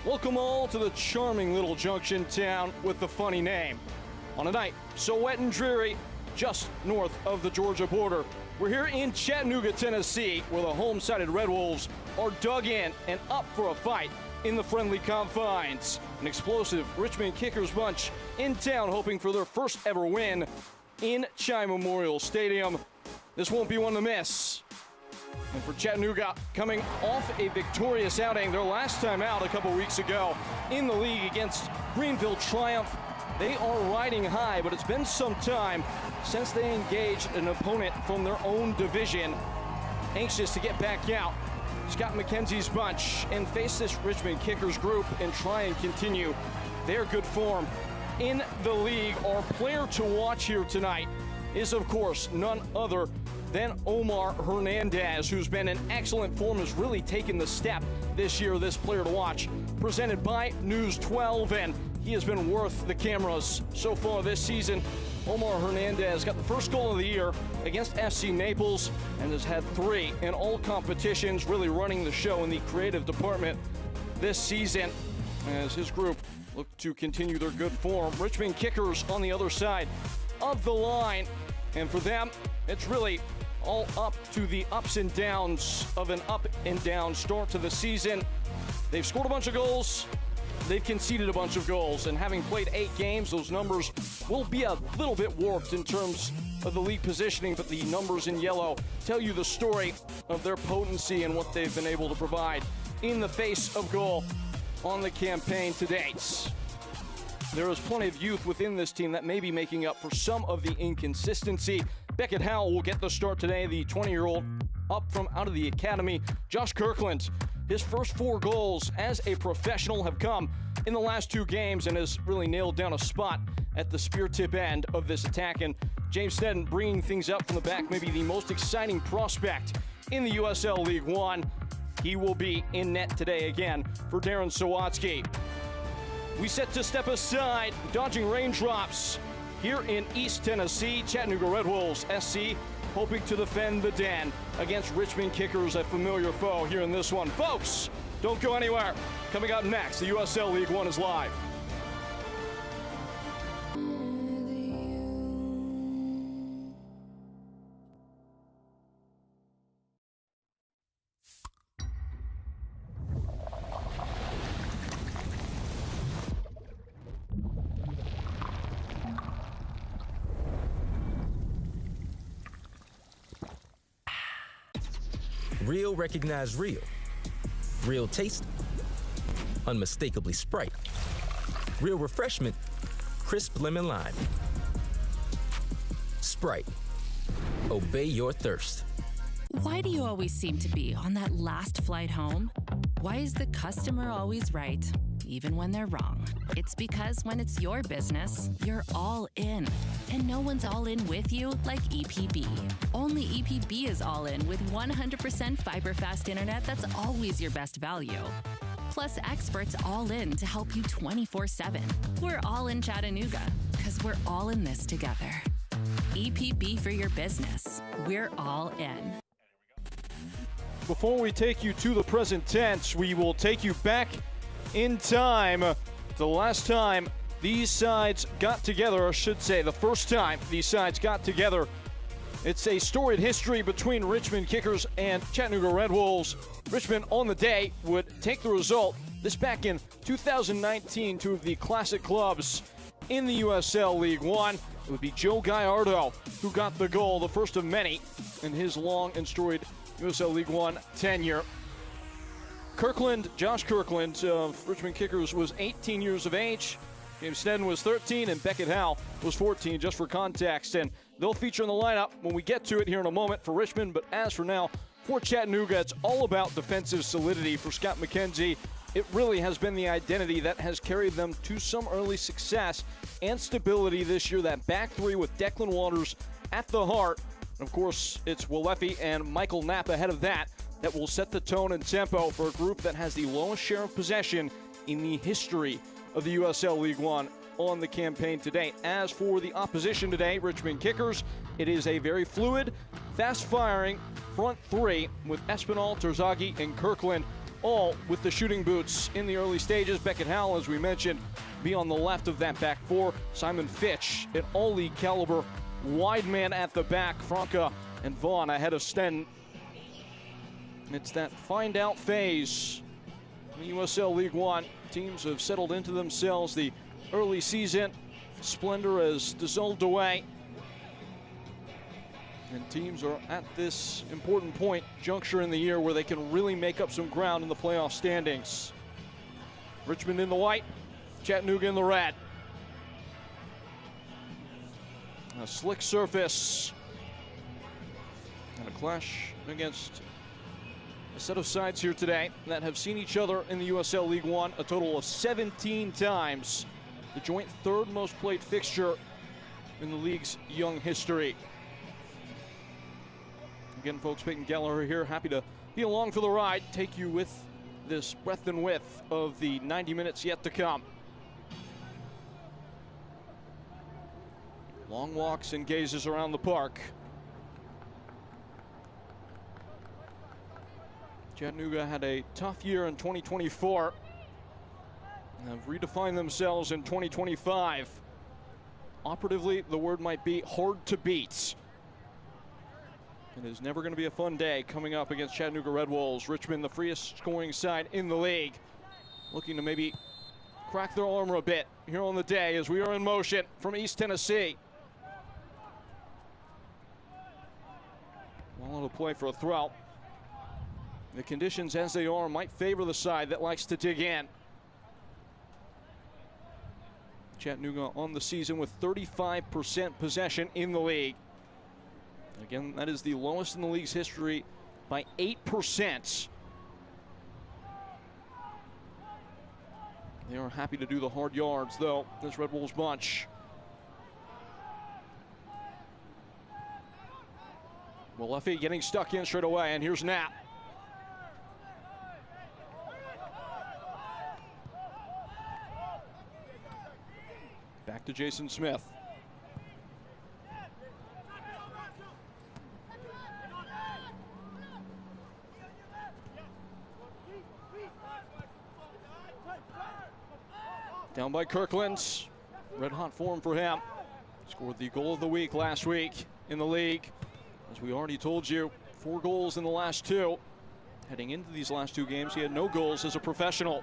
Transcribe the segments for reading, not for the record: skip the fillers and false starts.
Welcome all to the charming little junction town with the funny name. On a night so wet and dreary, just north of the Georgia border, we're here in Chattanooga, Tennessee, where the home-sided Red Wolves are dug in and up for a fight in the friendly confines. An explosive Richmond Kickers bunch in town hoping for their first ever win in Chi Memorial Stadium. This won't be one to miss. And for Chattanooga, coming off a victorious outing their last time out a couple weeks ago in the league against Greenville Triumph, they are riding high, but it's been some time since they engaged an opponent from their own division, anxious to get back out. Scott McKenzie's bunch and face this Richmond Kickers group and try and continue their good form in the league. Our player to watch here tonight is, of course, none other than Omar Hernandez, who's been in excellent form, has really taken the step this year, this player to watch. Presented by News 12, and he has been worth the cameras so far this season. Omar Hernandez got the first goal of the year against FC Naples and has had 3 in all competitions, really running the show in the creative department this season as his group look to continue their good form. Richmond Kickers on the other side of the line, and for them, it's really all up to the ups and downs of an up and down start to the season. They've scored a bunch of goals, they've conceded a bunch of goals, and having played 8 games, those numbers will be a little bit warped in terms of the league positioning, but the numbers in yellow tell you the story of their potency and what they've been able to provide in the face of goal on the campaign to date. There is plenty of youth within this team that may be making up for some of the inconsistency. Beckett Howell will get the start today, the 20-year-old up from out of the academy. Josh Kirkland, his first 4 goals as a professional have come in the last 2 games and has really nailed down a spot at the spear tip end of this attack. And James Sneddon bringing things up from the back, maybe the most exciting prospect in the USL League One. He will be in net today again for Darren Sawatsky. We set to step aside, dodging raindrops here in East Tennessee. Chattanooga Red Wolves SC hoping to defend the den against Richmond Kickers, a familiar foe here in this one. Folks, don't go anywhere. Coming up next, the USL League One is live. Real recognize real. Real taste, unmistakably Sprite. Real refreshment, crisp lemon lime. Sprite, obey your thirst. Why do you always seem to be on that last flight home? Why is the customer always right, even when they're wrong? It's because when it's your business, you're all in. And no one's all in with you like EPB. Only EPB is all in with 100% fiber fast internet that's always your best value. Plus experts all in to help you 24/7. We're all in Chattanooga because we're all in this together. EPB for your business. We're all in. Before we take you to the present tense, we will take you back in time. The last time these sides got together, or I should say the first time these sides got together. It's a storied history between Richmond Kickers and Chattanooga Red Wolves. Richmond on the day would take the result. This back in 2019, 2 of the classic clubs in the USL League One. It would be Joe Gallardo who got the goal, the first of many in his long and storied USL League One tenure. Josh Kirkland of Richmond Kickers was 18 years of age. James Sneddon was 13 and Beckett Howell was 14, just for context. And they'll feature in the lineup when we get to it here in a moment for Richmond. But as for now, for Chattanooga, it's all about defensive solidity for Scott McKenzie. It really has been the identity that has carried them to some early success and stability this year. That back 3 with Declan Waters at the heart. And of course, it's Walefi and Michael Knapp ahead of that will set the tone and tempo for a group that has the lowest share of possession in the history of the USL League One on the campaign to date. As for the opposition today, Richmond Kickers, it is a very fluid, fast-firing front 3 with Espinal, Trzagi, and Kirkland all with the shooting boots in the early stages. Beckett Howell, as we mentioned, be on the left of that back four. Simon Fitch, an all-league caliber wide man at the back. Franca and Vaughn ahead of Stenton. It's that find out phase in the USL League One. Teams have settled into themselves. The early season splendor has dissolved away. And teams are at this important point, juncture in the year, where they can really make up some ground in the playoff standings. Richmond in the white, Chattanooga in the red. A slick surface. And a clash against a set of sides here today that have seen each other in the USL League One a total of 17 times. The joint third most played fixture in the league's young history. Again, folks, Peyton Gallagher here, happy to be along for the ride, take you with this breadth and width of the 90 minutes yet to come. Long walks and gazes around the park. Chattanooga had a tough year in 2024. Have redefined themselves in 2025. Operatively, the word might be hard to beat. It is never going to be a fun day coming up against Chattanooga Red Wolves. Richmond, the freest scoring side in the league, looking to maybe crack their armor a bit here on the day as we are in motion from East Tennessee. Well, to play for a throw. The conditions as they are might favor the side that likes to dig in. Chattanooga on the season with 35% possession in the league. Again, that is the lowest in the league's history by 8%. They are happy to do the hard yards, though, this Red Wolves bunch. Well, Leffy getting stuck in straight away, and here's Knapp. Back to Jason Smith. Down by Kirkland. Red hot form for him. Scored the goal of the week last week in the league. As we already told you, 4 goals in the last 2. Heading into these last 2 games, he had no goals as a professional.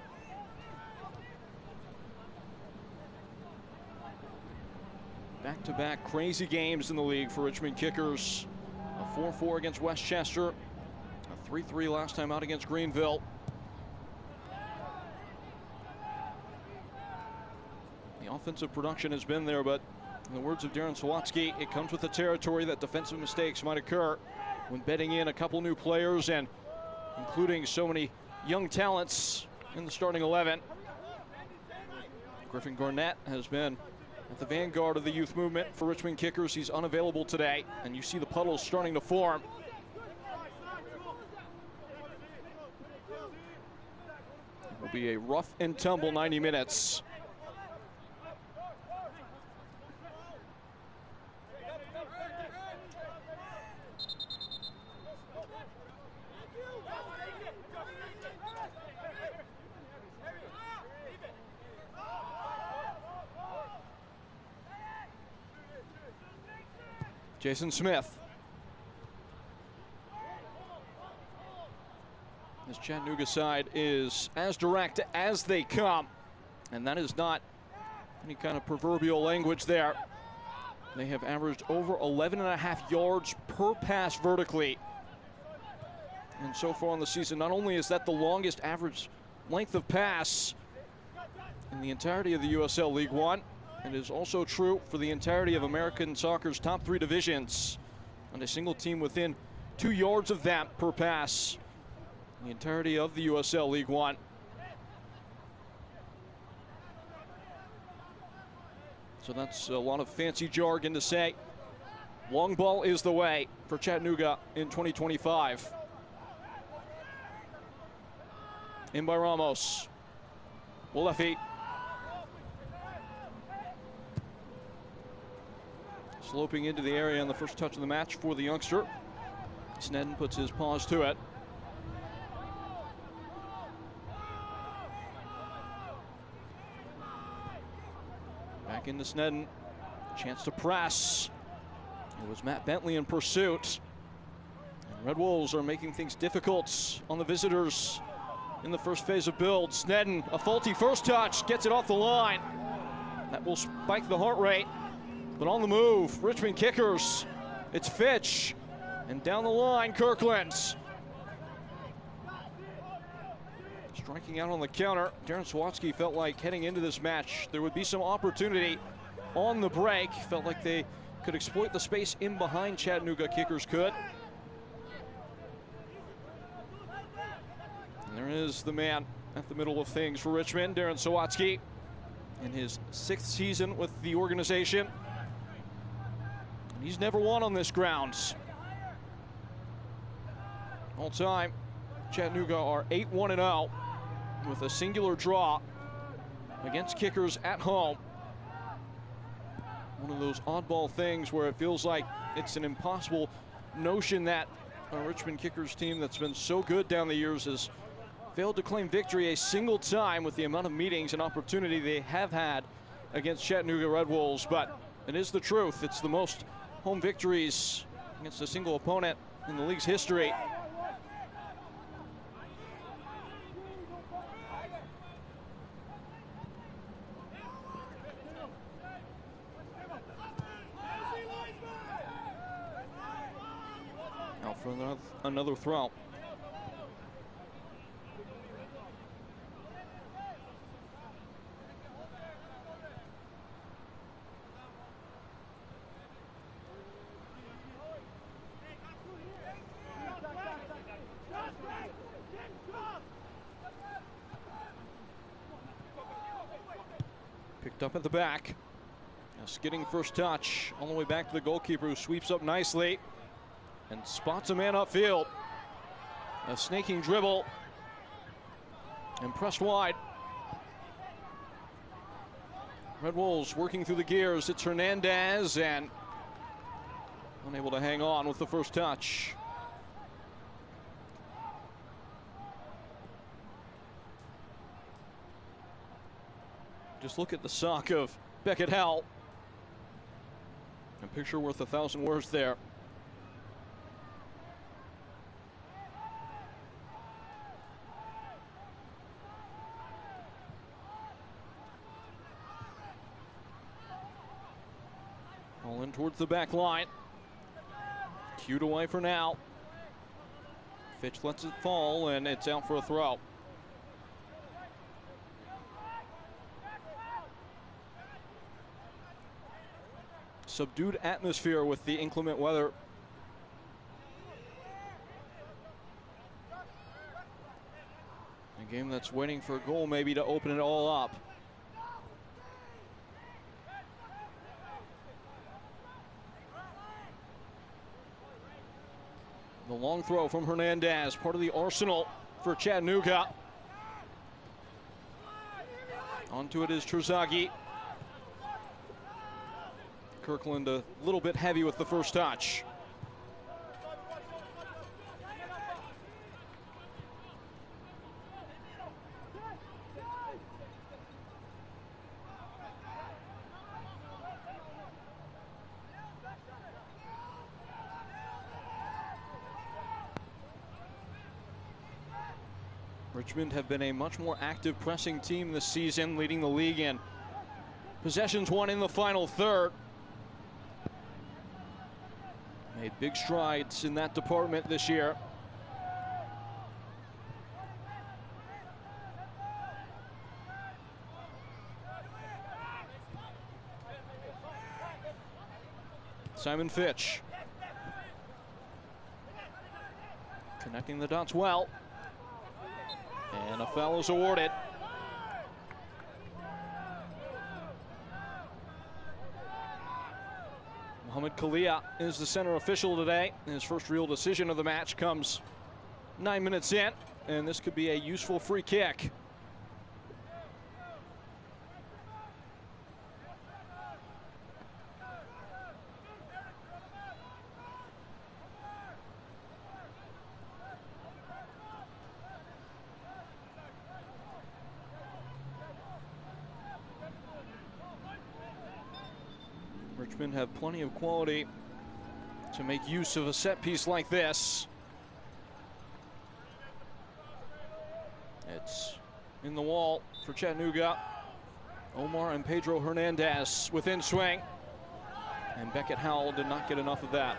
Back-to-back crazy games in the league for Richmond kickers. A 4-4 against Westchester. A 3-3 last time out against Greenville. The offensive production has been there, but in the words of Darren Sawatsky, it comes with the territory that defensive mistakes might occur when bedding in a couple new players and including so many young talents in the starting 11. Griffin Garnett has been at the vanguard of the youth movement for Richmond kickers. He's unavailable today, and you see the puddles starting to form. It will be a rough and tumble 90 minutes. Jason Smith. This Chattanooga side is as direct as they come, and that is not any kind of proverbial language there. They have averaged over 11.5 yards per pass vertically. And so far on the season, not only is that the longest average length of pass in the entirety of the USL League One, it is also true for the entirety of American soccer's top 3 divisions. And a single team within 2 yards of that per pass. The entirety of the USL League One. So that's a lot of fancy jargon to say. Long ball is the way for Chattanooga in 2025. In by Ramos. Walefi. Sloping into the area on the first touch of the match for the youngster. Snedden puts his paws to it. Back into Sneddon. Chance to press. It was Matt Bentley in pursuit. And Red Wolves are making things difficult on the visitors in the first phase of build. Sneddon, a faulty first touch, gets it off the line. That will spike the heart rate. But on the move, Richmond kickers. It's Fitch. And down the line, Kirkland. Striking out on the counter. Darren Sawatsky felt like heading into this match, there would be some opportunity on the break. Felt like they could exploit the space in behind Chattanooga. Kickers could. And there is the man at the middle of things for Richmond, Darren Sawatsky, in his 6th season with the organization. And he's never won on this grounds. All time, Chattanooga are 8-1-0 with a singular draw against kickers at home. One of those oddball things where it feels like it's an impossible notion that a Richmond kickers team that's been so good down the years has failed to claim victory a single time with the amount of meetings and opportunity they have had against Chattanooga Red Wolves. But it is the truth. It's the most home victories against a single opponent in the league's history. Now for another throw. Picked up at the back. A skidding first touch all the way back to the goalkeeper, who sweeps up nicely and spots a man upfield. A snaking dribble and pressed wide. Red Wolves working through the gears. It's Hernandez, and unable to hang on with the first touch. Just look at the sock of Beckett Howell. A picture worth 1,000 words there. All in towards the back line. Cued away for now. Fitch lets it fall, and it's out for a throw. Subdued atmosphere with the inclement weather. A game that's waiting for a goal maybe to open it all up. The long throw from Hernandez, part of the arsenal for Chattanooga. Onto it is Trzagi. Kirkland a little bit heavy with the first touch. Richmond have been a much more active pressing team this season, leading the league in possessions won in the final third. Made big strides in that department this year. Simon Fitch. Connecting the dots well. And a foul is awarded. Mohamed Kalia is the center official today. His first real decision of the match comes 9 minutes in, and this could be a useful free kick. Richmond have plenty of quality to make use of a set piece like this. It's in the wall for Chattanooga. Omar and Pedro Hernandez within swing. And Beckett Howell did not get enough of that.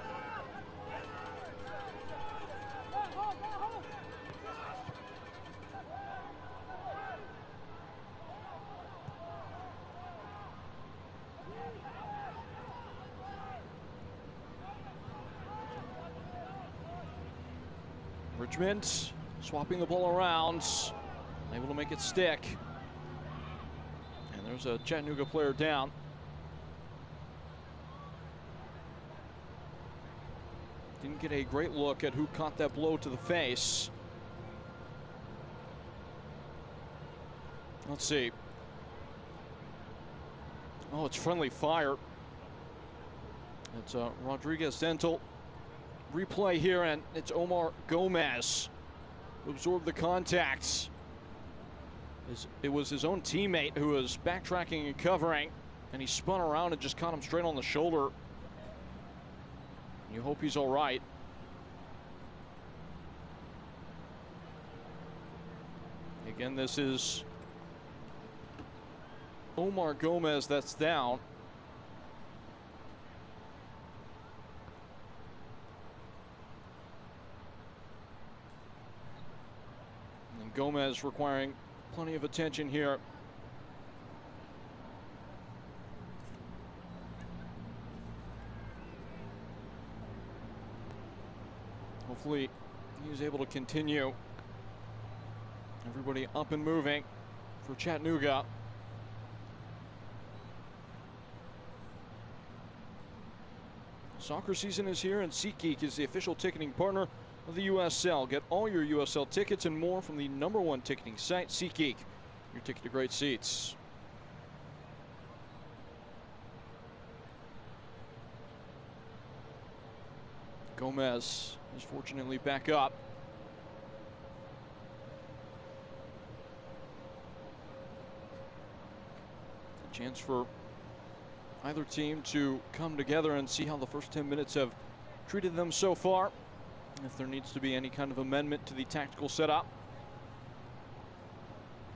Richmond swapping the ball around, able to make it stick. And there's a Chattanooga player down. Didn't get a great look at who caught that blow to the face. Let's see. Oh, it's friendly fire. It's Rodriguez Dental. Replay here, and it's Omar Gomez who absorbed the contact. It was his own teammate who was backtracking and covering, and he spun around and just caught him straight on the shoulder. You hope he's all right. Again, this is Omar Gomez that's down. And Gomez requiring plenty of attention here. Hopefully he's able to continue. Everybody up and moving for Chattanooga. Soccer season is here, and SeatGeek is the official ticketing partner of the USL. Get all your USL tickets and more from the #1 ticketing site, SeatGeek. Your ticket to great seats. Gomez is fortunately back up. A chance for either team to come together and see how the first 10 minutes have treated them so far. If there needs to be any kind of amendment to the tactical setup.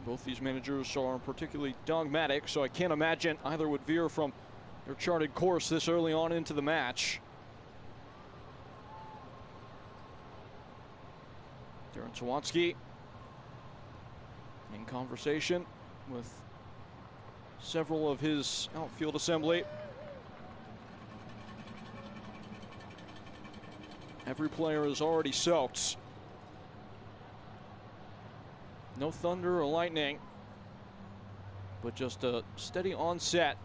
Both these managers are particularly dogmatic, so I can't imagine either would veer from their charted course this early on into the match. Darren Sawatsky in conversation with several of his outfield assembly. Every player is already soaked. No thunder or lightning, but just a steady onset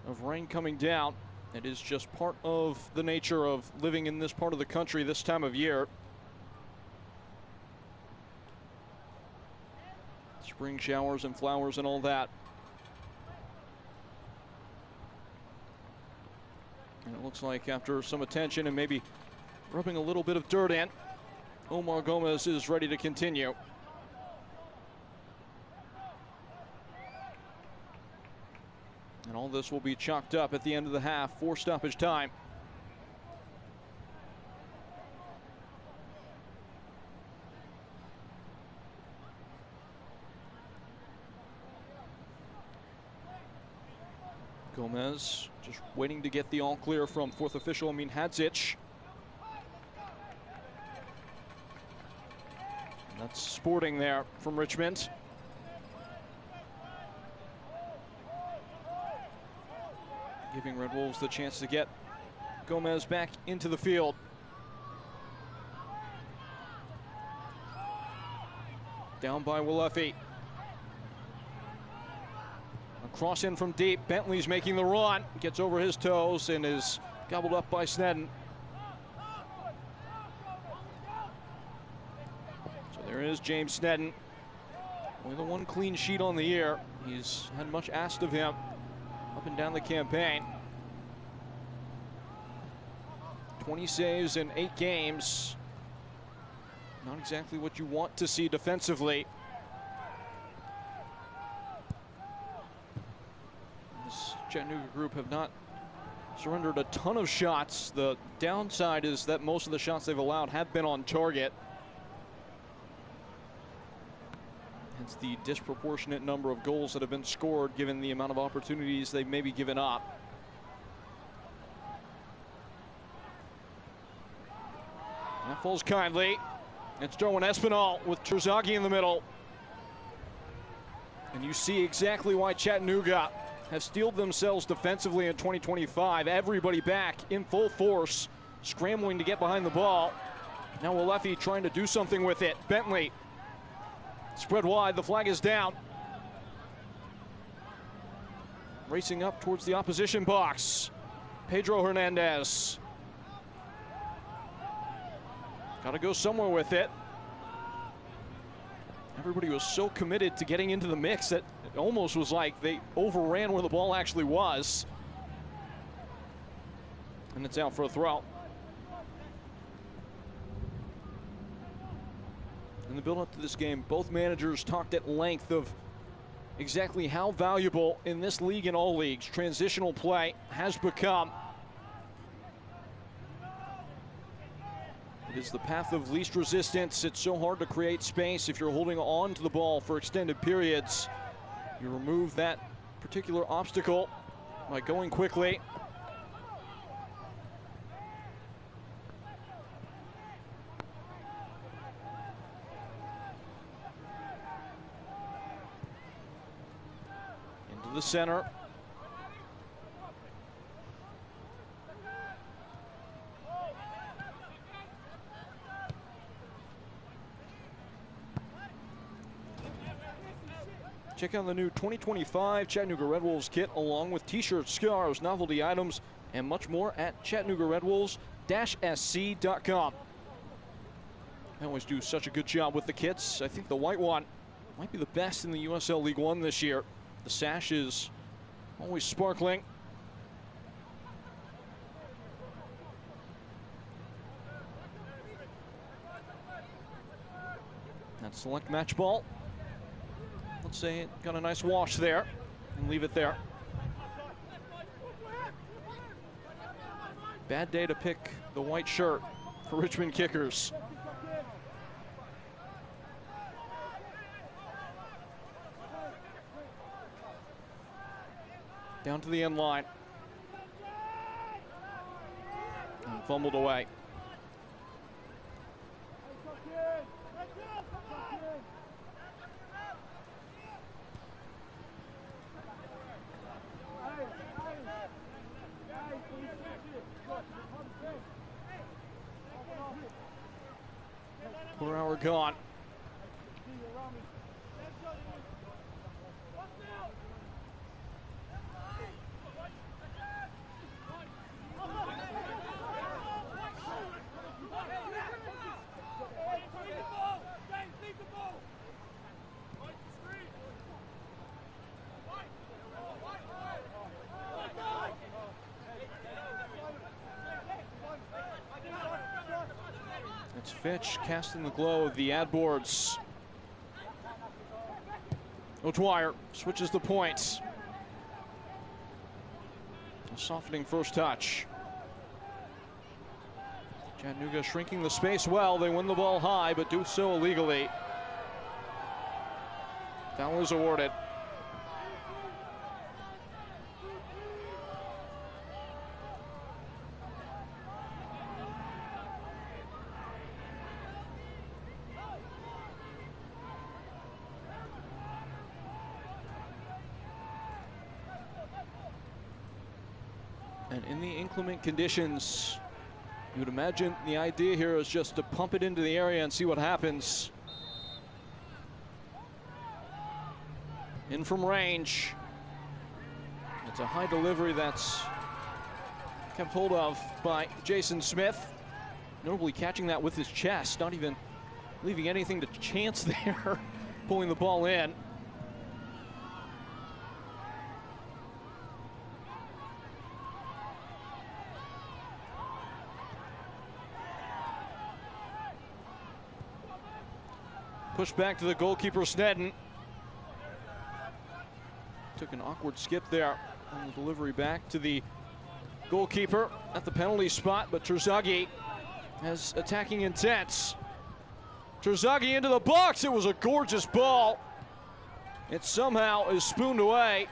of rain coming down. It is just part of the nature of living in this part of the country this time of year. Spring showers and flowers and all that. And it looks like after some attention and maybe rubbing a little bit of dirt in, Omar Gomez is ready to continue. And all this will be chalked up at the end of the half for stoppage time. Gomez just waiting to get the all clear from fourth official Amin Hadzic. That's Sporting there from Richmond. Giving Red Wolves the chance to get Gomez back into the field. Down by Walefi. A cross in from deep. Bentley's making the run. Gets over his toes and is gobbled up by Snedden. So there is James Snedden. Only the one clean sheet on the year. He's had much asked of him up and down the campaign. 20 saves in 8 games. Not exactly what you want to see defensively. This Chattanooga group have not surrendered a ton of shots. The downside is that most of the shots they've allowed have been on target. It's the disproportionate number of goals that have been scored given the amount of opportunities they've maybe given up. That falls kindly. It's Darwin Espinal with Trzagi in the middle. And you see exactly why Chattanooga have steeled themselves defensively in 2025. Everybody back in full force, scrambling to get behind the ball. Now Walefi trying to do something with it. Bentley spread wide, the flag is down. Racing up towards the opposition box. Pedro Hernandez. Got to go somewhere with it. Everybody was so committed to getting into the mix that it almost was like they overran where the ball actually was. And it's out for a throw. In the build-up to this game, both managers talked at length of exactly how valuable in this league and all leagues transitional play has become. It is the path of least resistance. It's so hard to create space if you're holding on to the ball for extended periods. You remove that particular obstacle by going quickly. Into the center. Check out the new 2025 Chattanooga Red Wolves kit along with t-shirts, scarves, novelty items, and much more at ChattanoogaRedWolves-SC.com. They always do such a good job with the kits. I think the white one might be the best in the USL League One this year. The sash is always sparkling. That select match ball. Let's say it got a nice wash there and leave it there. Bad day to pick the white shirt for Richmond kickers. Down to the end line. And fumbled away. Per hour gone. It's Fitch casting the glow of the ad boards. O'Dwyer switches the points. A softening first touch. Chattanooga shrinking the space well. They win the ball high, but do so illegally. Foul is awarded. And in the inclement conditions, you would imagine the idea here is just to pump it into the area and see what happens. In from range. It's a high delivery that's kept hold of by Jason Smith. Notably catching that with his chest, not even leaving anything to chance there, pulling the ball in. Push back to the goalkeeper, Snedden. Took an awkward skip there on the delivery back to the goalkeeper at the penalty spot, but Trzagi has attacking intent. Trzagi into the box. It was a gorgeous ball. It somehow is spooned away.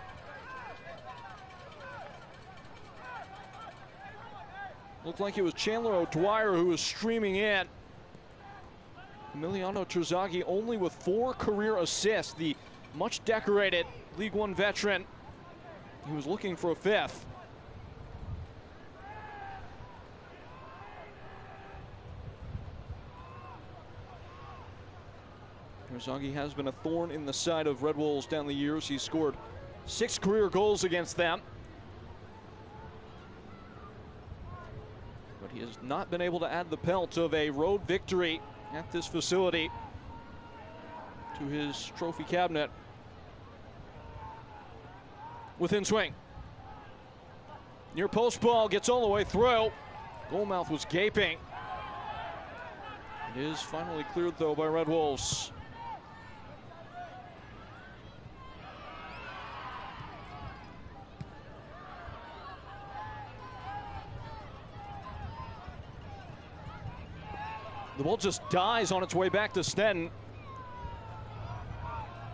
Looked like it was Chandler O'Dwyer who was streaming in. Emiliano Trzagi only with 4 career assists. The much decorated League One veteran. He was looking for a 5th. Trzagi has been a thorn in the side of Red Wolves down the years. He's scored 6 career goals against them. But he has not been able to add the pelt of a road victory at this facility to his trophy cabinet. Within swing. Near post ball, gets all the way through. Goalmouth was gaping. It is finally cleared though by Red Wolves. The ball just dies on its way back to Sneddon.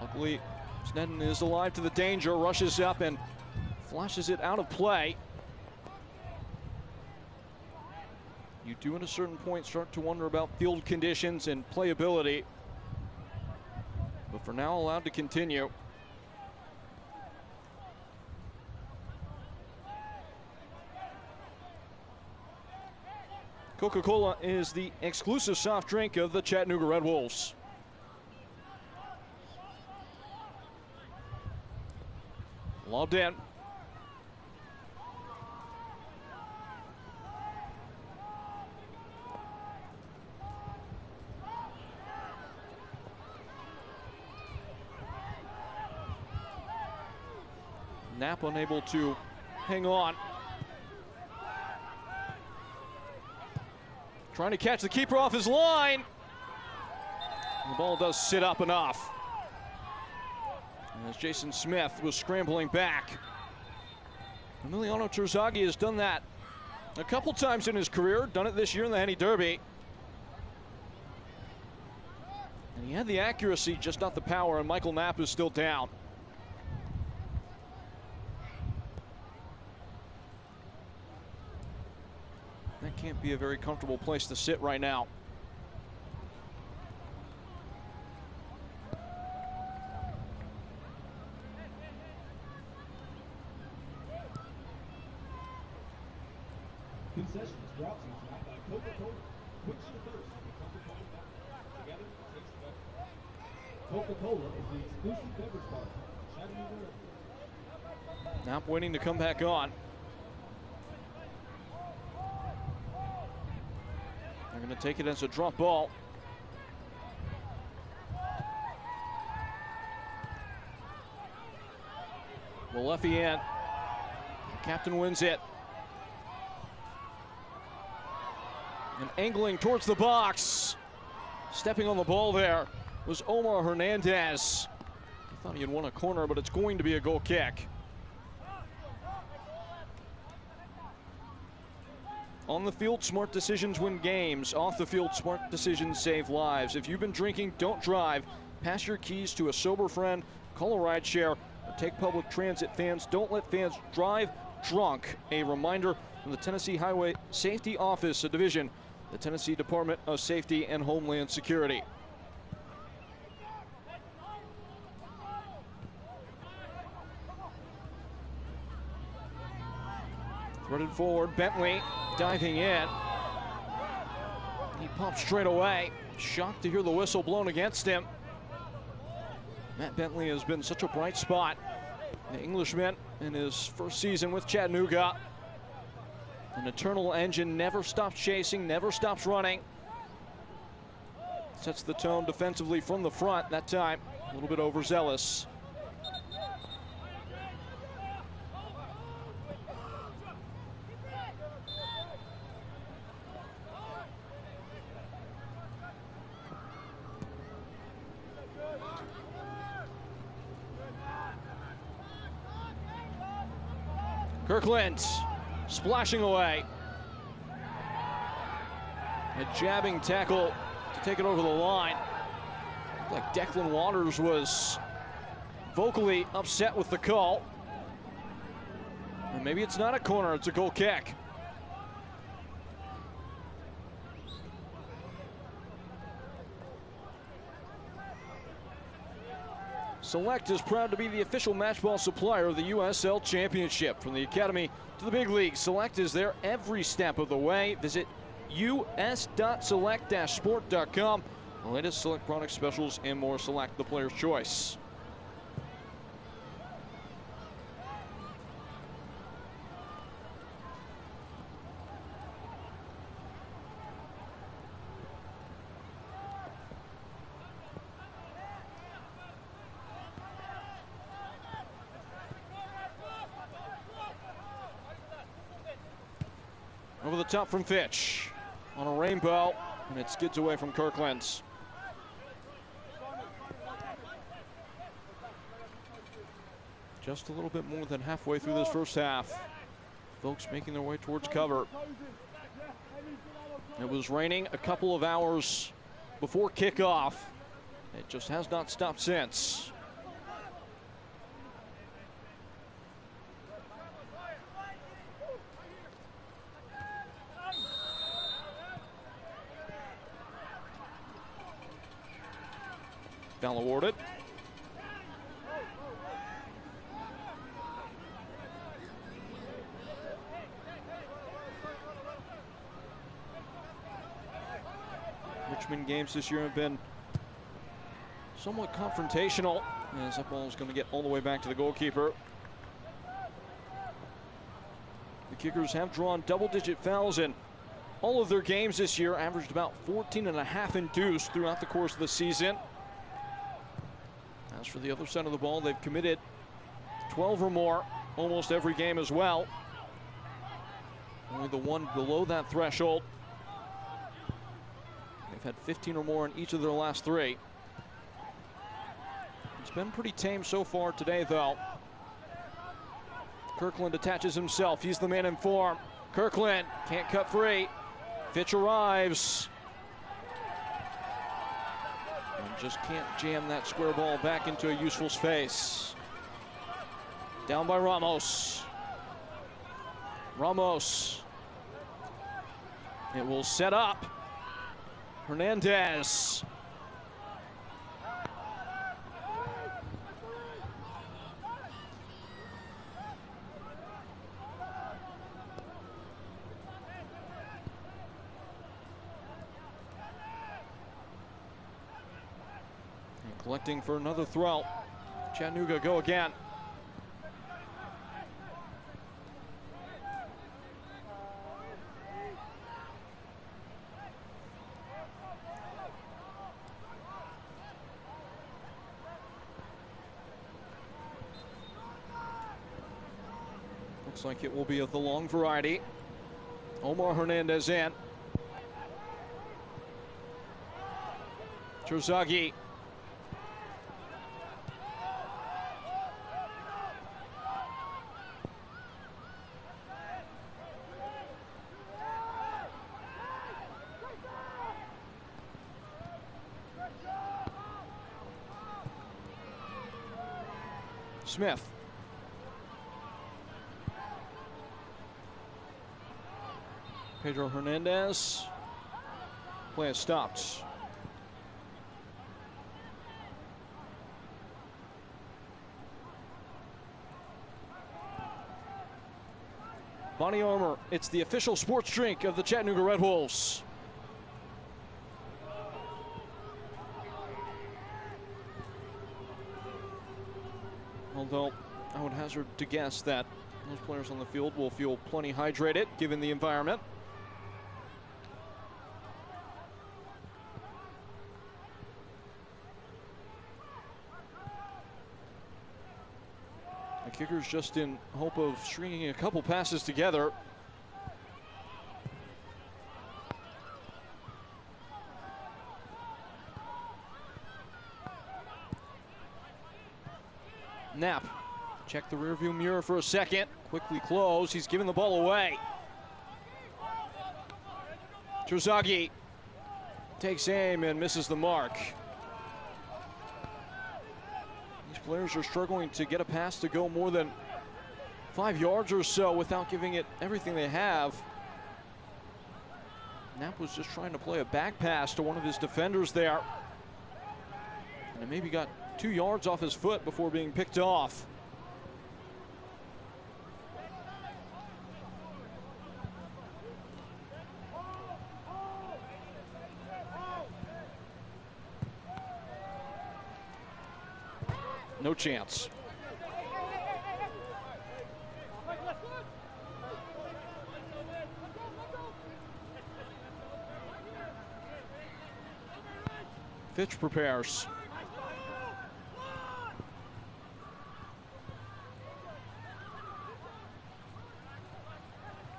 Luckily, Sneddon is alive to the danger, rushes up and flashes it out of play. You do at a certain point start to wonder about field conditions and playability. But for now, allowed to continue. Coca-Cola is the exclusive soft drink of the Chattanooga Red Wolves. Lobbed in. Knapp unable to hang on. Trying to catch the keeper off his line. The ball does sit up enough. As Jason Smith was scrambling back. Emiliano Trzagi has done that a couple times in his career. Done it this year in the Henny Derby. And he had the accuracy, just not the power, and Michael Knapp is still down. That can't be a very comfortable place to sit right now. Concessions brought to you tonight by Coca-Cola. Quench your thirst with Coca-Cola Fountain. Together, it tastes better. Coca-Cola is the exclusive beverage partner of Chattanooga. Knapp waiting to come back on. They're going to take it as a drop ball. Walefi in. The captain wins it. And angling towards the box. Stepping on the ball there was Omar Hernandez. I thought he had won a corner, but it's going to be a goal kick. On the field, smart decisions win games. Off the field, smart decisions save lives. If you've been drinking, don't drive. Pass your keys to a sober friend. Call a rideshare or take public transit. Fans, don't let fans drive drunk. A reminder from the Tennessee Highway Safety Office, a division, the Tennessee Department of Safety and Homeland Security. Threaded forward, Bentley diving in. He popped straight away. Shocked to hear the whistle blown against him. Matt Bentley has been such a bright spot. The Englishman in his first season with Chattanooga. An eternal engine, never stops chasing, never stops running. Sets the tone defensively from the front that time. A little bit overzealous. Kirkland splashing away. A jabbing tackle to take it over the line. Looked like Declan Waters was vocally upset with the call. And maybe it's not a corner, it's a goal kick. Select is proud to be the official matchball supplier of the USL Championship. From the Academy to the big league, Select is there every step of the way. Visit us.select-sport.com. The latest Select product specials and more. Select, the player's choice. Over the top from Fitch on a rainbow, and it skids away from Kirkland. Just a little bit more than halfway through this first half. Folks making their way towards cover. It was raining a couple of hours before kickoff. It just has not stopped since. Foul awarded. Richmond games this year have been somewhat confrontational, as that ball is going to get all the way back to the goalkeeper. The Kickers have drawn double-digit fouls in all of their games this year, averaged about 14.5 induced throughout the course of the season. As for the other side of the ball, they've committed 12 or more almost every game as well. Only the one below that threshold. They've had 15 or more in each of their last 3. It's been pretty tame so far today, though. Kirkland attaches himself. He's the man in form. Kirkland can't cut free. Fitch arrives. And just can't jam that square ball back into a useful space. Down by Ramos. Ramos. It will set up. Hernandez. And collecting for another throw. Chattanooga go again. Looks like it will be of the long variety. Omar Hernandez in. Trzagi. Smith. Pedro Hernandez. Play is stopped. Bonnie Armour, it's the official sports drink of the Chattanooga Red Wolves. Although I would hazard to guess that those players on the field will feel plenty hydrated given the environment. The Kickers just in hope of stringing a couple passes together. Knapp Check the rearview mirror for a second. Quickly close. He's giving the ball away. Trzagi takes aim and misses the mark. These players are struggling to get a pass to go more than 5 yards or so without giving it everything they have. Knapp was just trying to play a back pass to one of his defenders there. And it maybe got 2 yards off his foot before being picked off. No chance. Fitch prepares.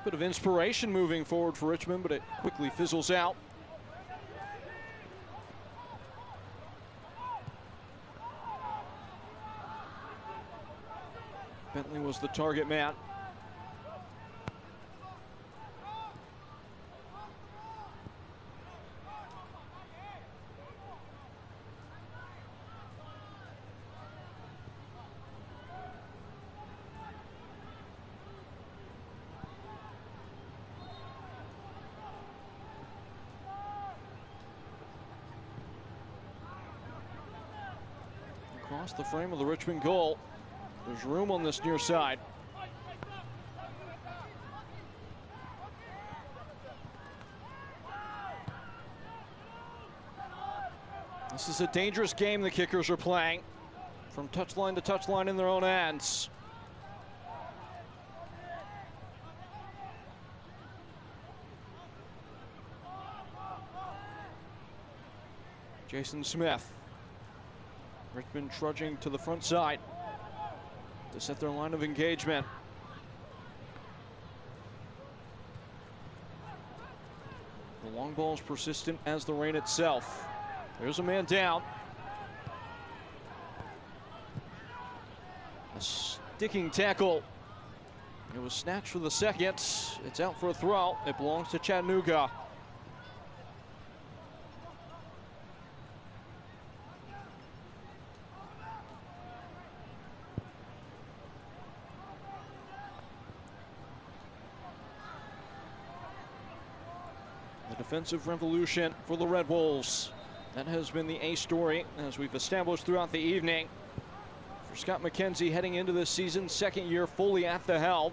Bit of inspiration moving forward for Richmond, but it quickly fizzles out. Bentley was the target man. Across the frame of the Richmond goal. There's room on this near side. This is a dangerous game the kickers are playing. From touchline to touchline in their own ends. Jason Smith. Richmond trudging to the front side to set their line of engagement. The long ball is persistent as the rain itself. There's a man down. A sticking tackle. It was snatched for the second. It's out for a throw. It belongs to Chattanooga. Defensive revolution for the Red Wolves. That has been the A story as we've established throughout the evening. For Scott McKenzie heading into this season, second year fully at the helm.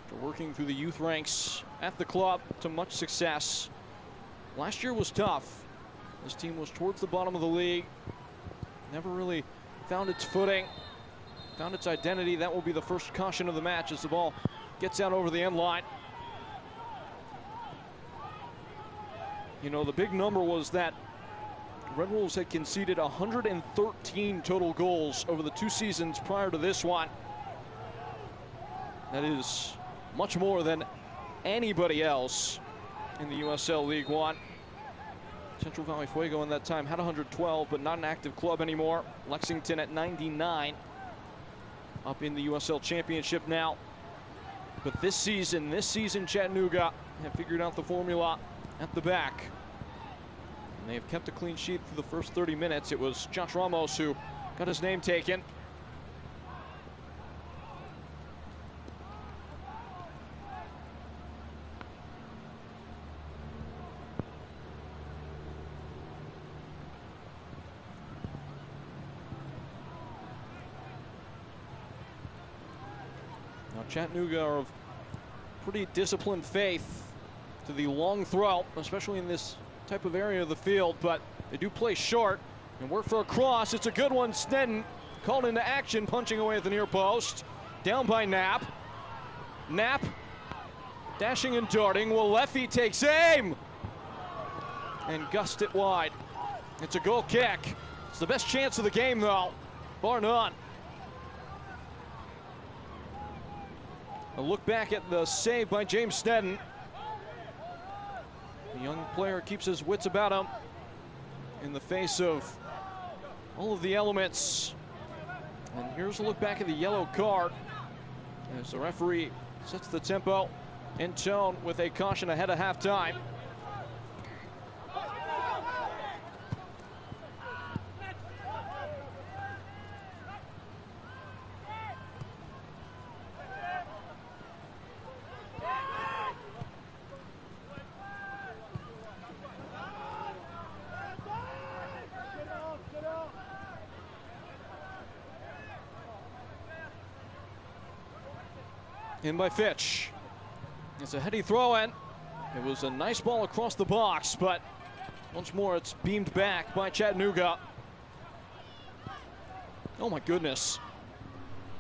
After working through the youth ranks at the club to much success. Last year was tough. This team was towards the bottom of the league. Never really found its footing, found its identity. That will be the first caution of the match as the ball gets out over the end line. You know, the big number was that Red Wolves had conceded 113 total goals over the 2 seasons prior to this one. That is much more than anybody else in the USL League One. Central Valley Fuego in that time had 112, but not an active club anymore. Lexington at 99, up in the USL Championship now. But this season Chattanooga have figured out the formula at the back. And they have kept a clean sheet for the first 30 minutes. It was Josh Ramos who got his name taken. Now Chattanooga are of pretty disciplined faith to the long throw, especially in this type of area of the field, but they do play short and work for a cross. It's a good one. Snedden called into action, punching away at the near post. Down by Knapp. Knapp dashing and darting. Walefi takes aim and gushed it wide. It's a goal kick. It's the best chance of the game, though, bar none. A look back at the save by James Snedden. The young player keeps his wits about him in the face of all of the elements And here's a look back at the yellow card as the referee sets the tempo and tone with a caution ahead of halftime. In by Fitch. It's a heady throw in. It was a nice ball across the box, but once more it's beamed back by Chattanooga. Oh my goodness.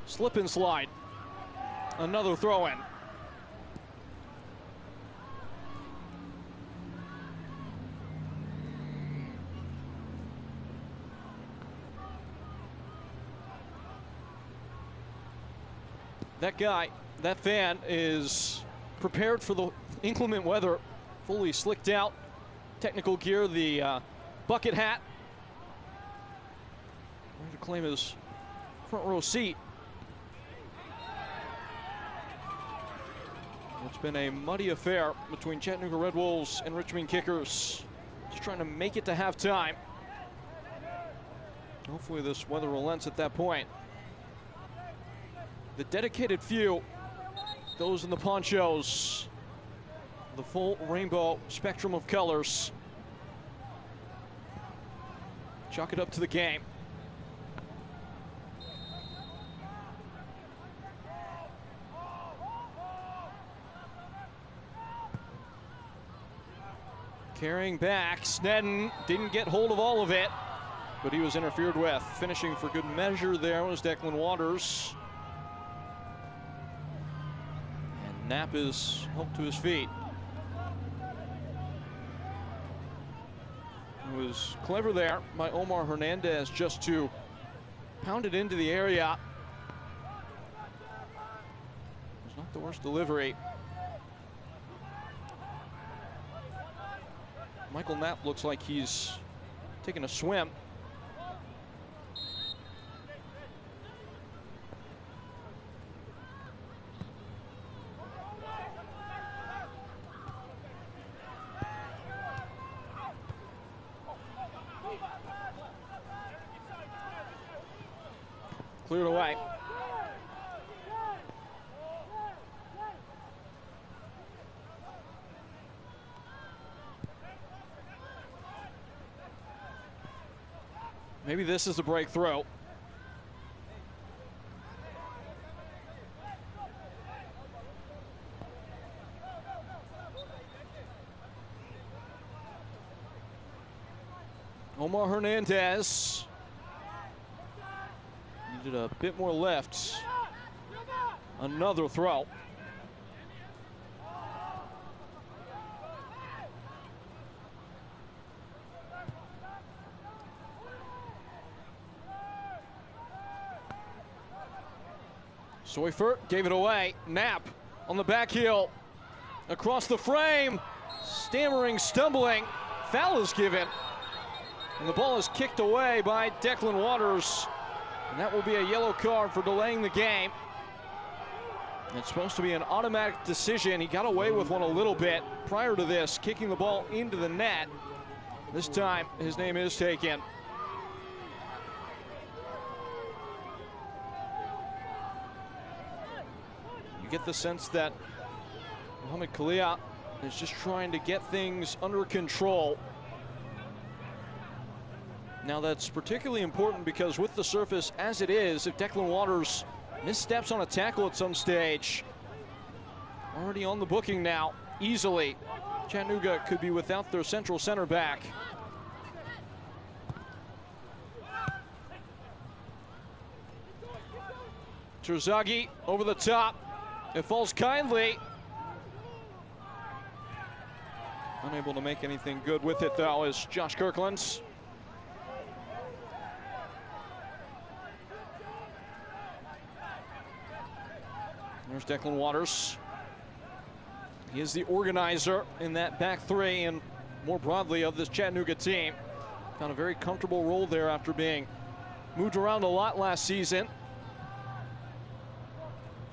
Slip and slide. Another throw in. That guy, that fan is prepared for the inclement weather, fully slicked out, technical gear, the bucket hat, ready to claim his front row seat. It's been a muddy affair between Chattanooga Red Wolves and Richmond Kickers, just trying to make it to halftime. Hopefully this weather relents at that point. The dedicated few, those in the ponchos, the full rainbow spectrum of colors, chalk it up to the game. Carrying back, Snedden didn't get hold of all of it, but he was interfered with. Finishing for good measure there was Declan Waters. Knapp is helped to his feet. It was clever there by Omar Hernandez just to pound it into the area. It was not the worst delivery. Michael Knapp looks like he's taking a swim. Cleared away. Maybe this is a breakthrough. Omar Hernandez needed a bit more left. Another throw. Seufert gave it away. Knapp on the back heel. Across the frame. Stammering, stumbling. Foul is given. And the ball is kicked away by Declan Waters. And that will be a yellow card for delaying the game. It's supposed to be an automatic decision. He got away with one a little bit prior to this, kicking the ball into the net. This time, his name is taken. You get the sense that Mohamed Kalia is just trying to get things under control. Now that's particularly important because with the surface as it is, if Declan Waters missteps on a tackle at some stage, already on the booking now, easily, Chattanooga could be without their central center back. Trzagi over the top. It falls kindly. Unable to make anything good with it though is Josh Kirkland. There's Declan Waters. He is the organizer in that back three and more broadly of this Chattanooga team. Found a very comfortable role there after being moved around a lot last season.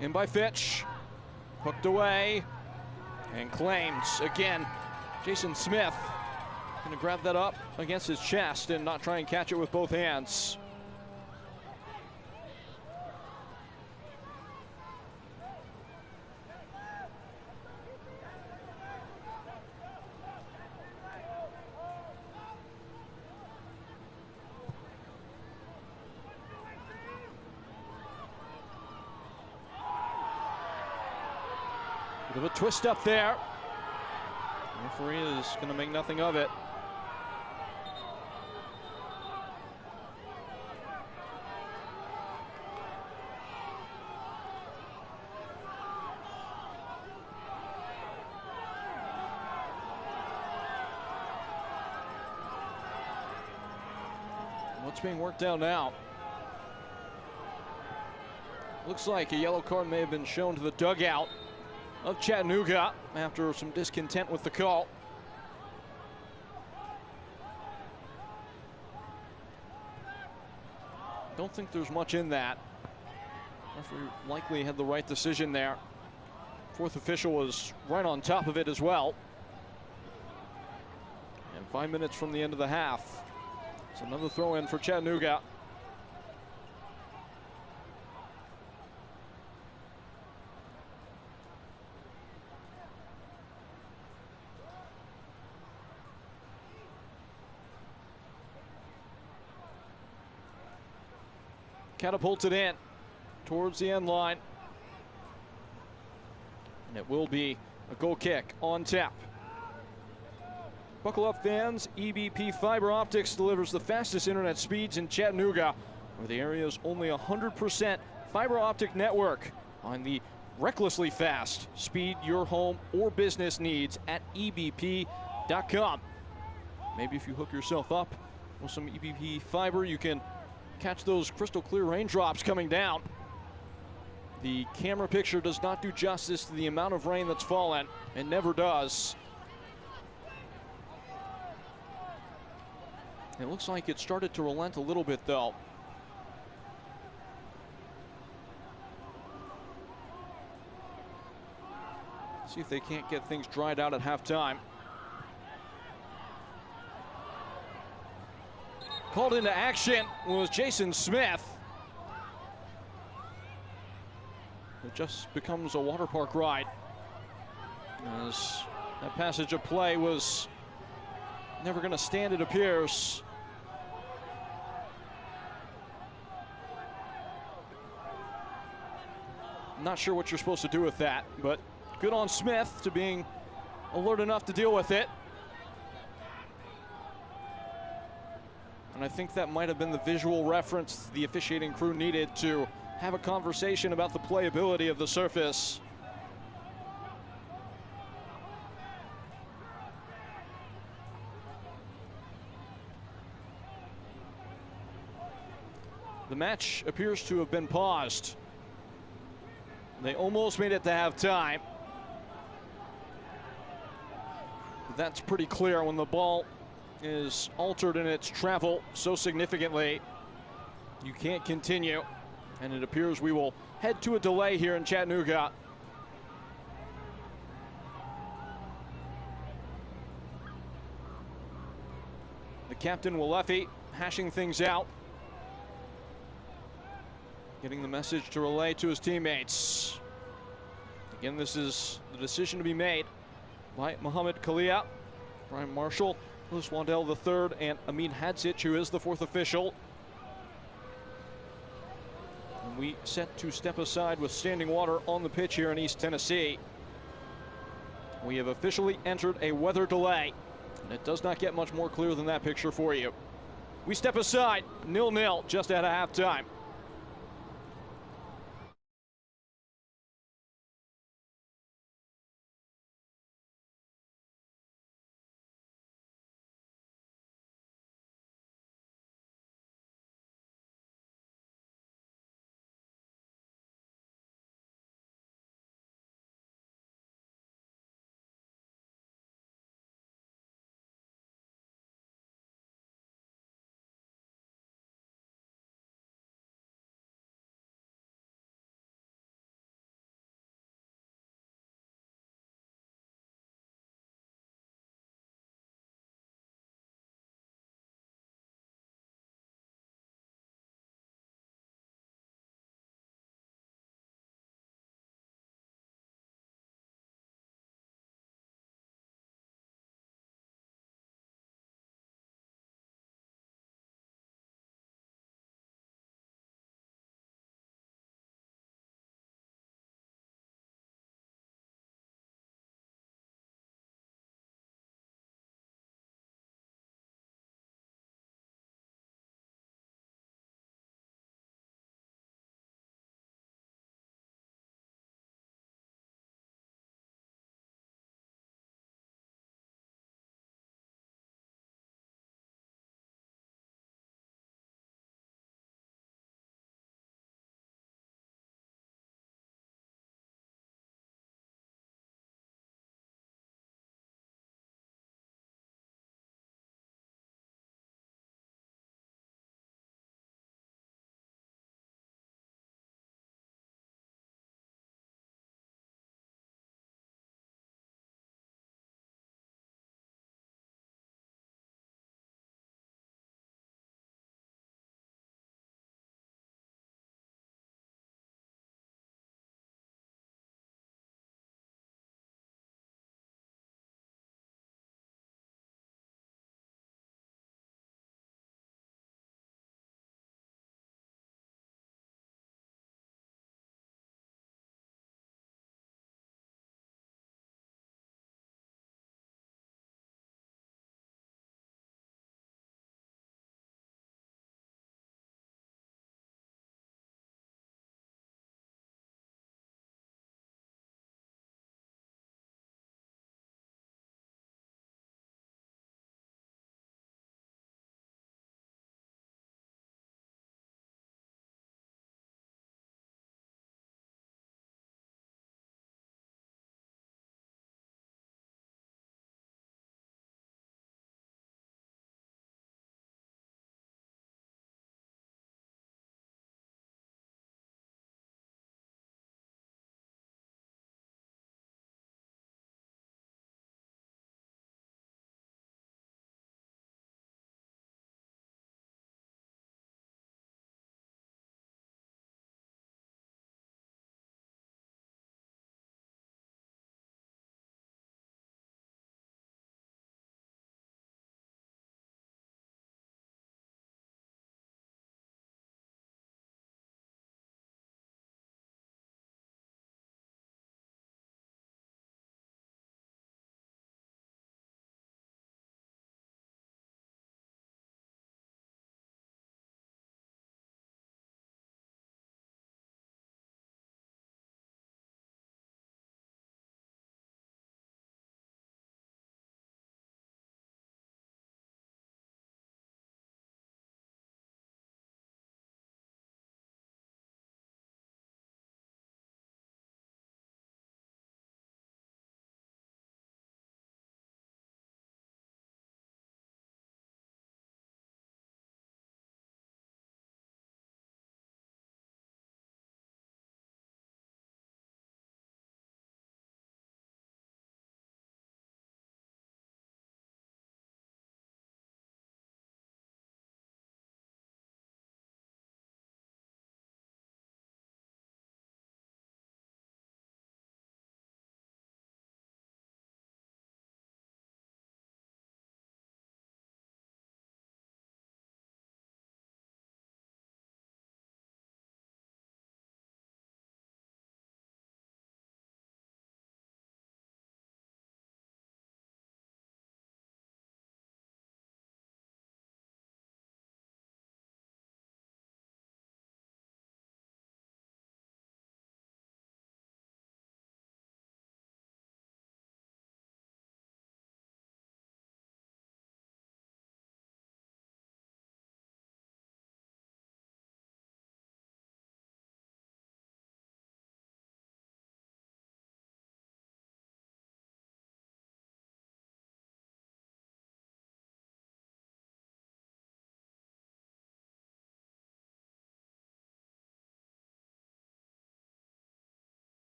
In by Fitch. Hooked away. And claims again. Jason Smith going to grab that up against his chest and not try and catch it with both hands. Bit of a twist up there. The referee is going to make nothing of it. What's being worked out now? Looks like a yellow card may have been shown to the dugout of Chattanooga after some discontent with the call. Don't think there's much in that. Referee likely had the right decision there. Fourth official was right on top of it as well. And 5 minutes from the end of the half. It's another throw in for Chattanooga. Catapulted in towards the end line. And it will be a goal kick on tap. Buckle up, fans. EBP Fiber Optics delivers the fastest internet speeds in Chattanooga, where the area's only 100% fiber optic network on the recklessly fast speed your home or business needs at EBP.com. Maybe if you hook yourself up with some EBP fiber, you can catch those crystal clear raindrops coming down. The camera picture does not do justice to the amount of rain that's fallen. It never does. It looks like it started to relent a little bit though. See if they can't get things dried out at halftime. Called into action was Jason Smith. It just becomes a water park ride, as that passage of play was never going to stand, it appears. Not sure what you're supposed to do with that, but good on Smith to being alert enough to deal with it. And I think that might have been the visual reference the officiating crew needed to have a conversation about the playability of the surface. The match appears to have been paused. They almost made it to halftime. That's pretty clear when the ball is altered in its travel so significantly. You can't continue, and it appears we will head to a delay here in Chattanooga. The captain, Walefi, hashing things out, getting the message to relay to his teammates. Again, this is the decision to be made by Mohamed Kalia, Brian Marshall, Louis Waddell III, and Amin Hadzic, who is the fourth official. And we set to step aside with standing water on the pitch here in East Tennessee. We have officially entered a weather delay, and it does not get much more clear than that picture for you. We step aside, 0-0, just at a halftime.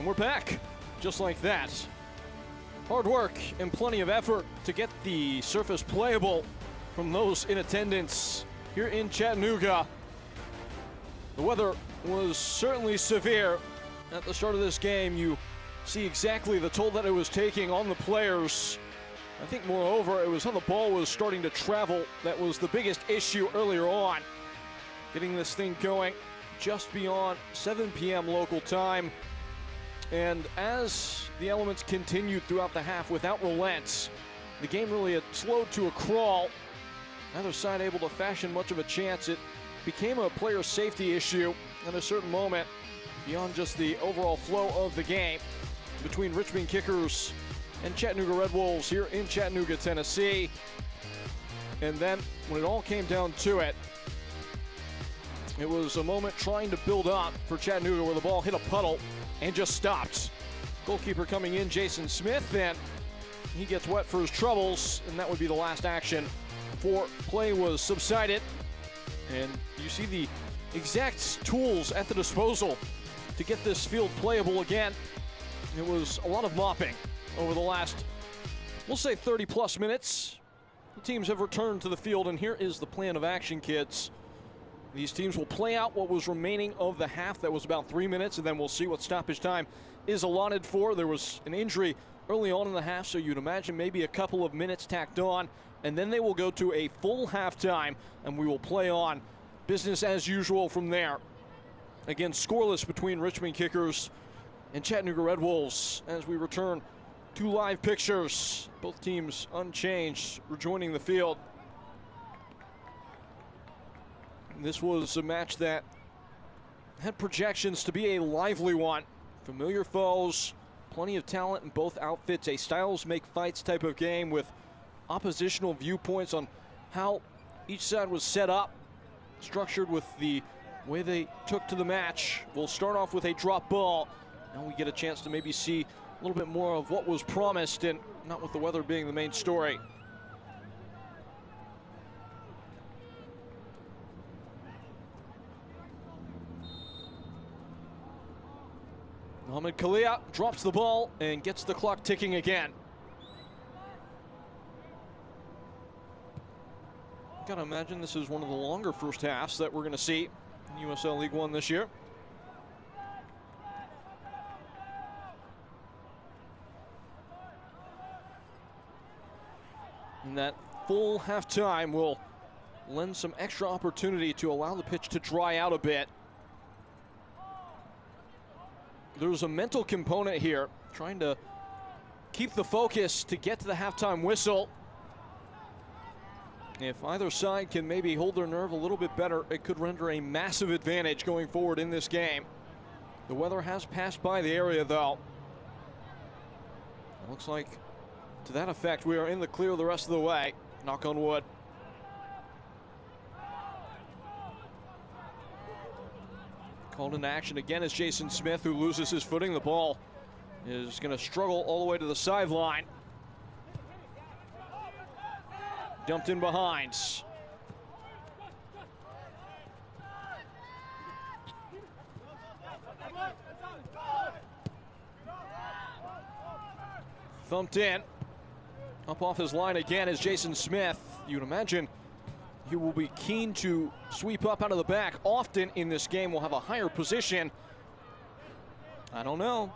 And we're back, just like that. Hard work and plenty of effort to get the surface playable from those in attendance here in Chattanooga. The weather was certainly severe. At the start of this game, you see exactly the toll that it was taking on the players. I think moreover, it was how the ball was starting to travel that was the biggest issue earlier on. Getting this thing going just beyond 7 p.m. local time. And as the elements continued throughout the half without relents, the game really had slowed to a crawl. Neither side able to fashion much of a chance. It became a player safety issue at a certain moment beyond just the overall flow of the game between Richmond Kickers and Chattanooga Red Wolves here in Chattanooga, Tennessee. And then when it all came down to it, it was a moment trying to build up for Chattanooga where the ball hit a puddle and just stopped. Goalkeeper coming in, Jason Smith, and he gets wet for his troubles, and that would be the last action before play was subsided. And you see the exact tools at the disposal to get this field playable again. It was a lot of mopping over the last, we'll say 30-plus minutes. The teams have returned to the field, and here is the plan of action, kids. These teams will play out what was remaining of the half. That was about 3 minutes, and then we'll see what stoppage time is allotted for. There was an injury early on in the half, so you'd imagine maybe a couple of minutes tacked on, and then they will go to a full halftime, and we will play on business as usual from there. Again, scoreless between Richmond Kickers and Chattanooga Red Wolves as we return to live pictures. Both teams unchanged, rejoining the field. This was a match that had projections to be a lively one. Familiar foes, plenty of talent in both outfits, a styles make fights type of game with oppositional viewpoints on how each side was set up, structured with the way they took to the match. We'll start off with a drop ball. Now we get a chance to maybe see a little bit more of what was promised, and not with the weather being the main story. Mohamed Kalia drops the ball and gets the clock ticking again. Gotta imagine this is one of the longer first halves that we're gonna see in USL League One this year. And that full halftime will lend some extra opportunity to allow the pitch to dry out a bit. There's a mental component here, trying to keep the focus to get to the halftime whistle. If either side can maybe hold their nerve a little bit better, it could render a massive advantage going forward in this game. The weather has passed by the area, though. It looks like, to that effect, we are in the clear the rest of the way. Knock on wood. Called into action again is Jason Smith, who loses his footing. The ball is going to struggle all the way to the sideline. Dumped in behind. Thumped in. Up off his line again is Jason Smith. You'd imagine he will be keen to sweep up out of the back. Often in this game will have a higher position. I don't know.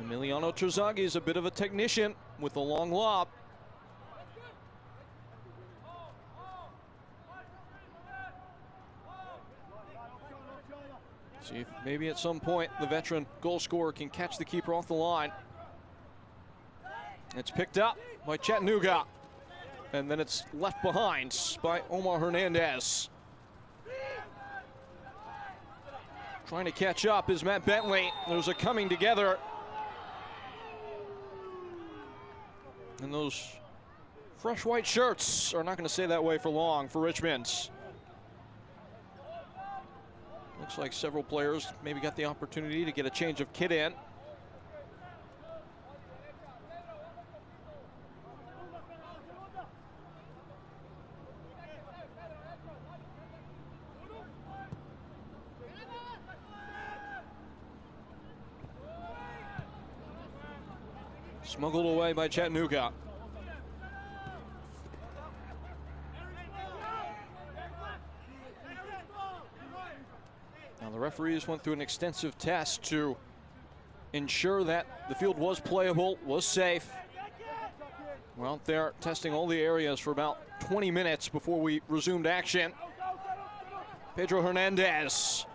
Emiliano Trzagi is a bit of a technician with a long lob. See if maybe at some point the veteran goal scorer can catch the keeper off the line. It's picked up by Chattanooga, and then it's left behind by Omar Hernandez. Trying to catch up is Matt Bentley. There's a coming together. And those fresh white shirts are not going to stay that way for long for Richmond. Looks like several players maybe got the opportunity to get a change of kit in. Smuggled away by Chattanooga. Now the referees went through an extensive test to ensure that the field was playable, was safe. We're out there testing all the areas for about 20 minutes before we resumed action. Pedro Hernandez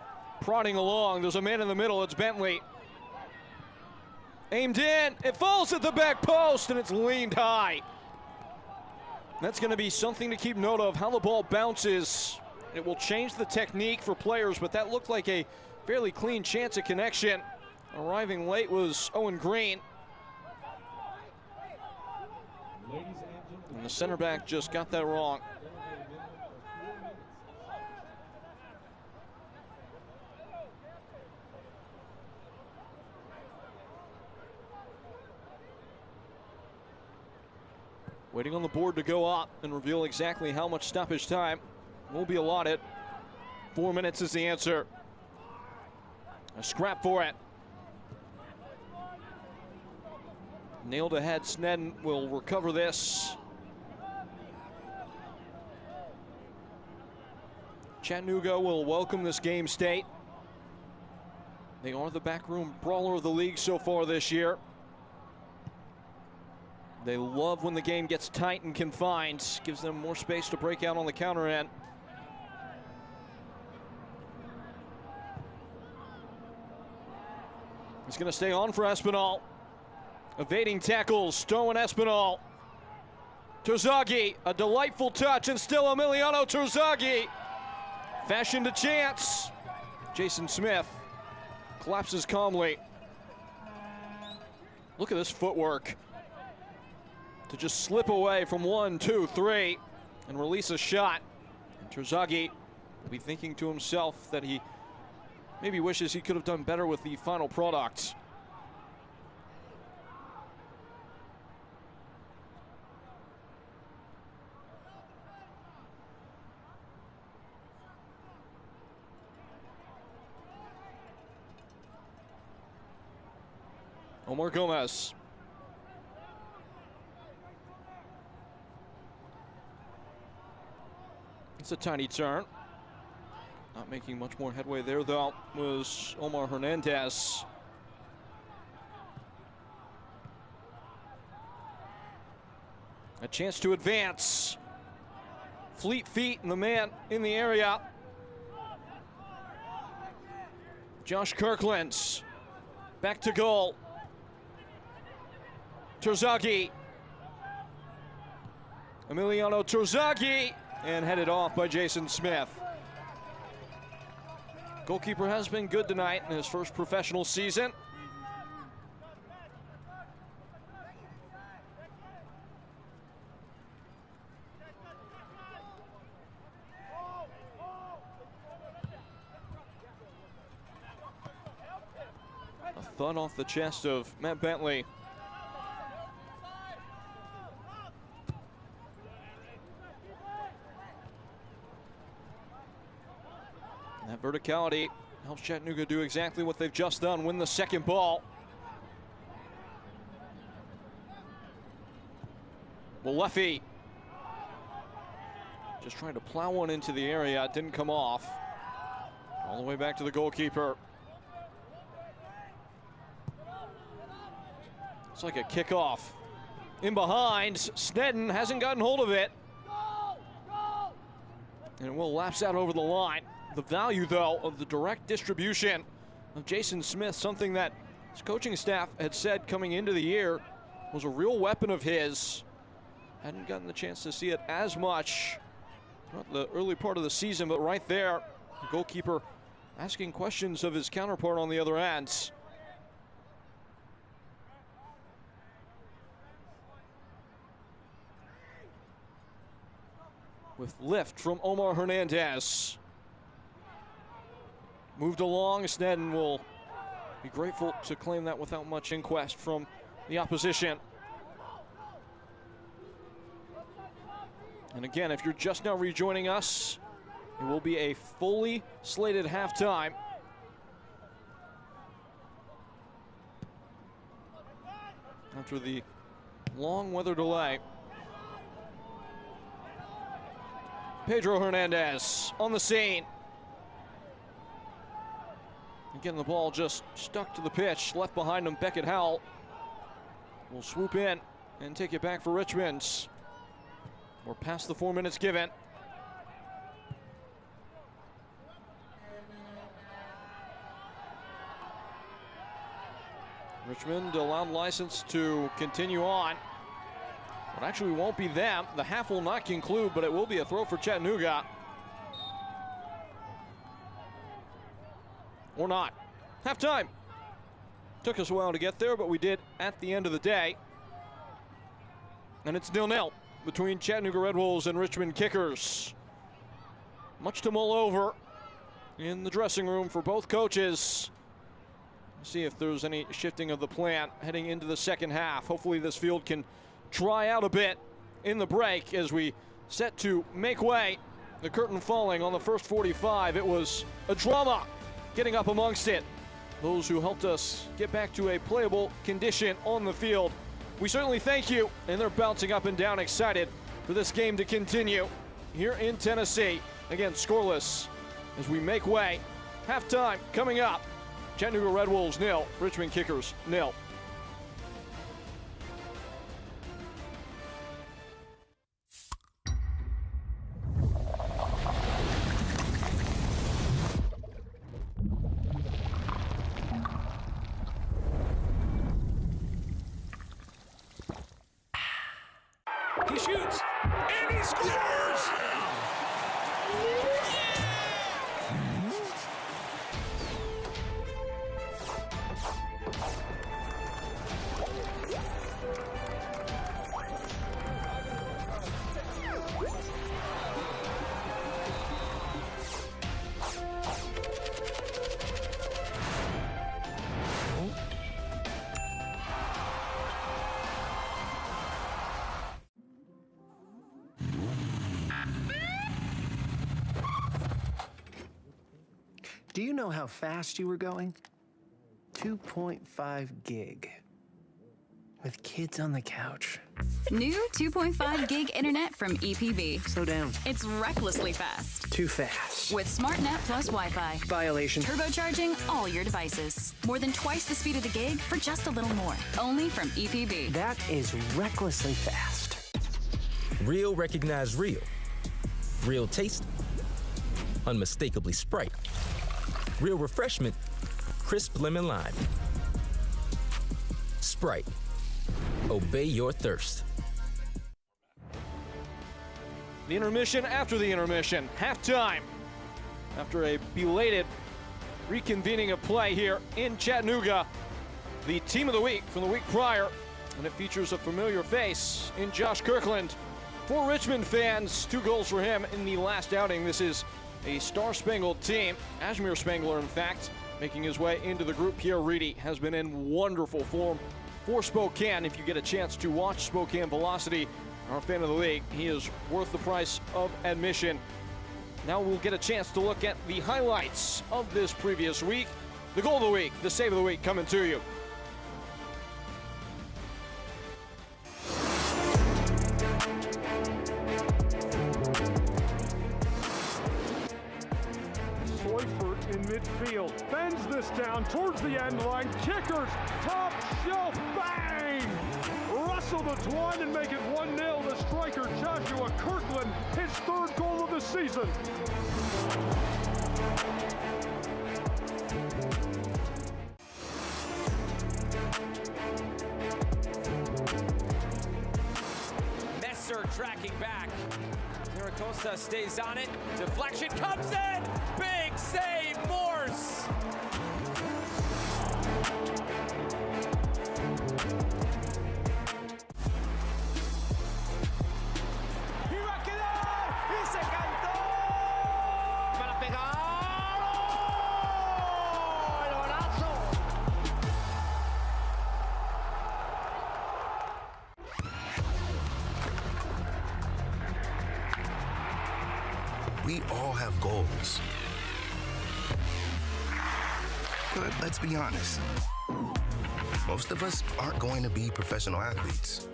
prodding along. There's a man in the middle. It's Bentley. Aimed in. It falls at the back post, and it's leaned high. That's going to be something to keep note of, how the ball bounces. It will change the technique for players, but that looked like a fairly clean chance of connection. Arriving late was Owen Green. And the center back just got that wrong. Waiting on the board to go up and reveal exactly how much stoppage time will be allotted. 4 minutes is the answer. A scrap for it. Nailed ahead, Sneddon will recover this. Chattanooga will welcome this game state. They are the backroom brawler of the league so far this year. They love when the game gets tight and confined. Gives them more space to break out on the counter end. He's going to stay on for Espinal. Evading tackles, Stowe and Espinal. Trzagi, a delightful touch, and still Emiliano Trzagi. Fashioned a chance. Jason Smith collapses calmly. Look at this footwork. To just slip away from 1, 2, 3 and release a shot. And Trzagi will be thinking to himself that he maybe wishes he could have done better with the final product. Omar Gomez. It's a tiny turn. Not making much more headway there, though, was Omar Hernandez. A chance to advance. Fleet feet and the man in the area. Josh Kirkland. Back to goal. Trzagi. Emiliano Trzagi. And headed off by Jason Smith. Goalkeeper has been good tonight in his first professional season. A thud off the chest of Matt Bentley. That verticality helps Chattanooga do exactly what they've just done, win the second ball. Molefi just trying to plow one into the area. It didn't come off. All the way back to the goalkeeper. It's like a kickoff. In behind, Sneddon hasn't gotten hold of it. And it will lapse out over the line. The value, though, of the direct distribution of Jason Smith, something that his coaching staff had said coming into the year was a real weapon of his. Hadn't gotten the chance to see it as much throughout the early part of the season, but right there, the goalkeeper asking questions of his counterpart on the other end. With lift from Omar Hernandez. Moved along, Sneddon will be grateful to claim that without much inquest from the opposition. And again, if you're just now rejoining us, it will be a fully slated halftime. after the long weather delay. Pedro Hernandez on the scene. Again, the ball just stuck to the pitch. Left behind him, Beckett Howell will swoop in and take it back for Richmond. We're past the 4 minutes given. Richmond allowed license to continue on. But actually won't be them. The half will not conclude, but it will be a throw for Chattanooga. Or not. Halftime. Took us a while to get there, but we did at the end of the day. And it's 0-0 between Chattanooga Red Wolves and Richmond Kickers. Much to mull over in the dressing room for both coaches. See if there's any shifting of the plan heading into the second half. Hopefully this field can dry out a bit in the break as we set to make way. The curtain falling on the first 45. It was a drama getting up amongst it. Those who helped us get back to a playable condition on the field, we certainly thank you. And they're bouncing up and down excited for this game to continue here in Tennessee. Again, scoreless as we make way. Halftime coming up. Chattanooga Red Wolves 0, Richmond Kickers 0. He shoots, and he scores! Do you know how fast you were going? 2.5 gig. With kids on the couch. New 2.5 gig internet from EPB. Slow down. It's recklessly fast. Too fast. With SmartNet plus Wi-Fi. Violation. Turbocharging all your devices. More than twice the speed of the gig for just a little more. Only from EPB. That is recklessly fast. Real recognized real. Real taste, unmistakably Sprite. Real refreshment, crisp lemon lime. Sprite. Obey your thirst. The intermission after the intermission. Halftime. After a belated reconvening of play here in Chattanooga. The team of the week from the week prior. And it features a familiar face in Josh Kirkland. For Richmond fans, 2 goals for him in the last outing. This is a star-spangled team. Ashmere Spangler, in fact, making his way into the group. Pierre Reedy has been in wonderful form for Spokane. If you get a chance to watch Spokane Velocity, our fan of the league, he is worth the price of admission. Now we'll get a chance to look at the highlights of this previous week. The goal of the week, the save of the week coming to you. In midfield, bends this down towards the end line. Kickers, top shelf, bang! Russell the twine and make it 1-0. The striker Joshua Kirkland, his 3rd goal of the season. Messer tracking back. Zaragoza stays on it. Deflection comes in. Big save, Morse. ¡Y va a quedar! ¡Y se cantó! ¡Para pegar! ¡Oh! ¡El golazo! We all have goals. But let's be honest. Most of us aren't going to be professional athletes.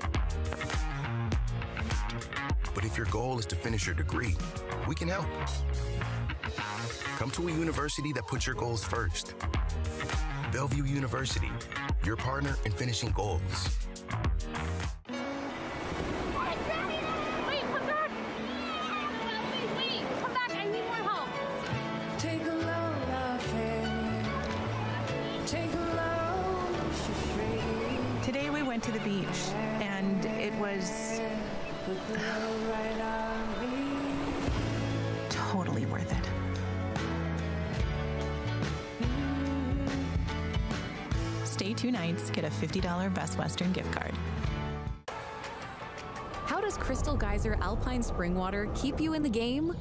But if your goal is to finish your degree, we can help. Come to a university that puts your goals first. Bellevue University, your partner in finishing goals. Wait, come back! Wait, come back, I need more help. Take a load off it. Take a load for free. Today we went to the beach, and it was totally worth it. Stay 2 nights, get a $50 Best Western gift card. How does Crystal Geyser Alpine Spring Water keep you in the game?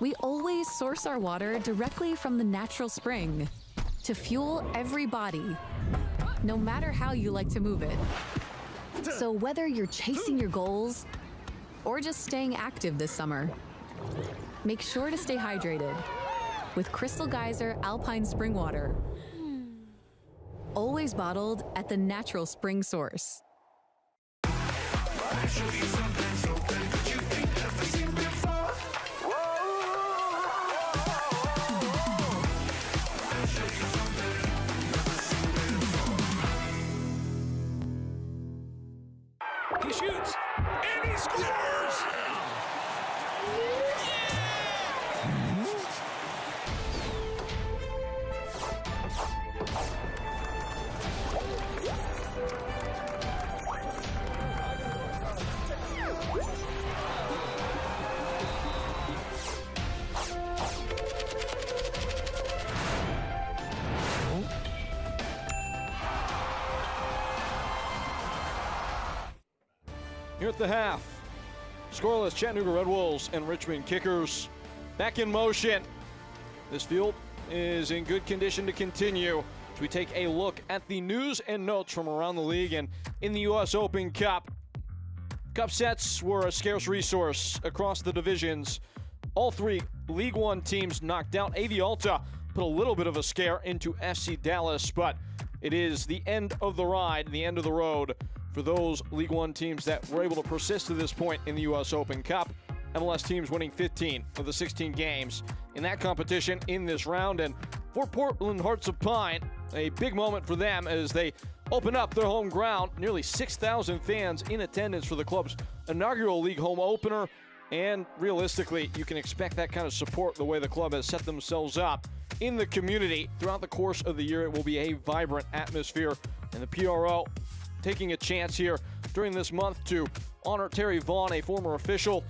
We always source our water directly from the natural spring to fuel every body, no matter how you like to move it. So whether you're chasing your goals or just staying active this summer, make sure to stay hydrated with Crystal Geyser Alpine Spring Water. Always bottled at the natural spring source. He shoots, and he scores! Here at the half, scoreless Chattanooga Red Wolves and Richmond Kickers back in motion. This field is in good condition to continue as we take a look at the news and notes from around the league and in the U.S. Open Cup. Cup sets were a scarce resource across the divisions. All 3 League One teams knocked out. AV Alta put a little bit of a scare into FC Dallas, but it is the end of the ride, the end of the road for those League One teams that were able to persist to this point in the U.S. Open Cup. MLS teams winning 15 of the 16 games in that competition in this round. And for Portland Hearts of Pine, a big moment for them as they open up their home ground. Nearly 6,000 fans in attendance for the club's inaugural league home opener. And realistically, you can expect that kind of support the way the club has set themselves up in the community. Throughout the course of the year, it will be a vibrant atmosphere. And the PRO taking a chance here during this month to honor Terry Vaughn, a former official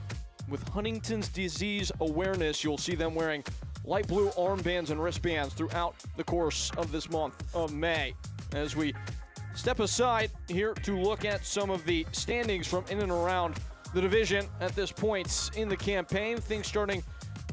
with Huntington's disease awareness. You'll see them wearing light blue armbands and wristbands throughout the course of this month of May. As we step aside here to look at some of the standings from in and around the division at this point in the campaign, things starting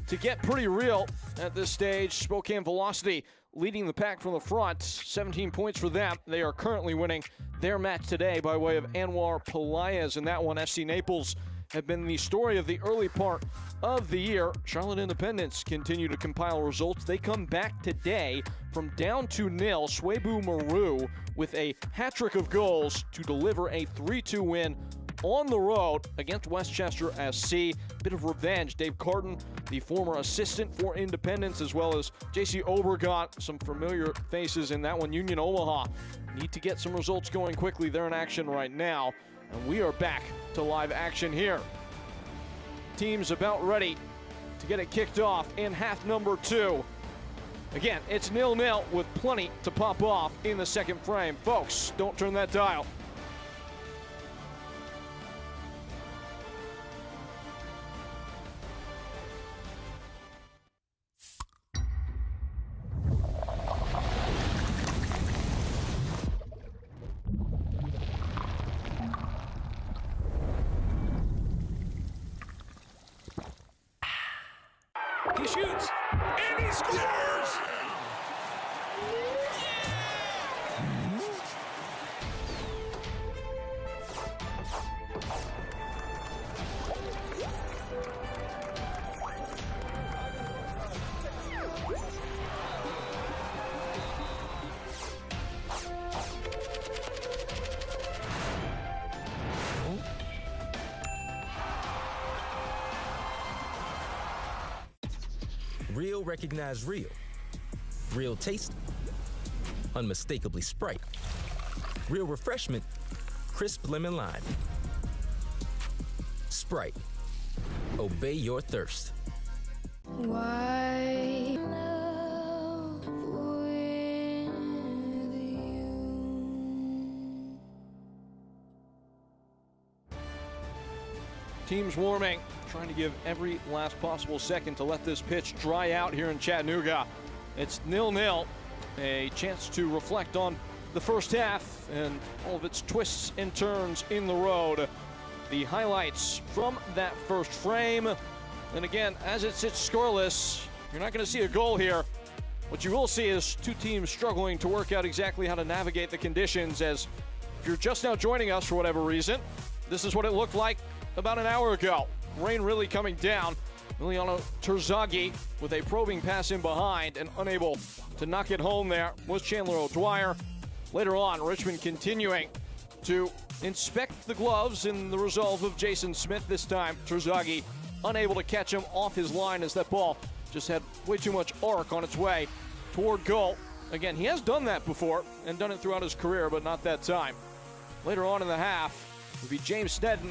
to get pretty real at this stage. Spokane Velocity leading the pack from the front, 17 points for them. They are currently winning their match today by way of Anwar Pelaez. In that one, FC Naples have been the story of the early part of the year. Charlotte Independence continue to compile results. They come back today from down 2-0. Swebu Maru with a hat-trick of goals to deliver a 3-2 win on the road against Westchester SC. Bit of revenge. Dave Carton, the former assistant for Independence, as well as J.C. Obergott, some familiar faces in that one. Union Omaha need to get some results going quickly. They're in action right now, and we are back to live action here. Teams about ready to get it kicked off in half number 2. Again, it's 0-0 with plenty to pop off in the second frame. Folks, don't turn that dial. He shoots, and he scores! Real recognize real. Real taste, unmistakably Sprite. Real refreshment, crisp lemon lime. Sprite, obey your thirst. Why? Teams warming, trying to give every last possible second to let this pitch dry out here in Chattanooga. It's 0-0, a chance to reflect on the first half and all of its twists and turns in the road. The highlights from that first frame. And again, as it sits scoreless, you're not going to see a goal here. What you will see is two teams struggling to work out exactly how to navigate the conditions. As if you're just now joining us for whatever reason, this is what it looked like about an hour ago. Rain really coming down. Trzagi with a probing pass in behind and unable to knock it home there was Chandler O'Dwyer. Later on, Richmond continuing to inspect the gloves in the resolve of Jason Smith. This time, Trzagi unable to catch him off his line as that ball just had way too much arc on its way toward goal. Again, he has done that before and done it throughout his career, but not that time. Later on in the half, would be James Snedden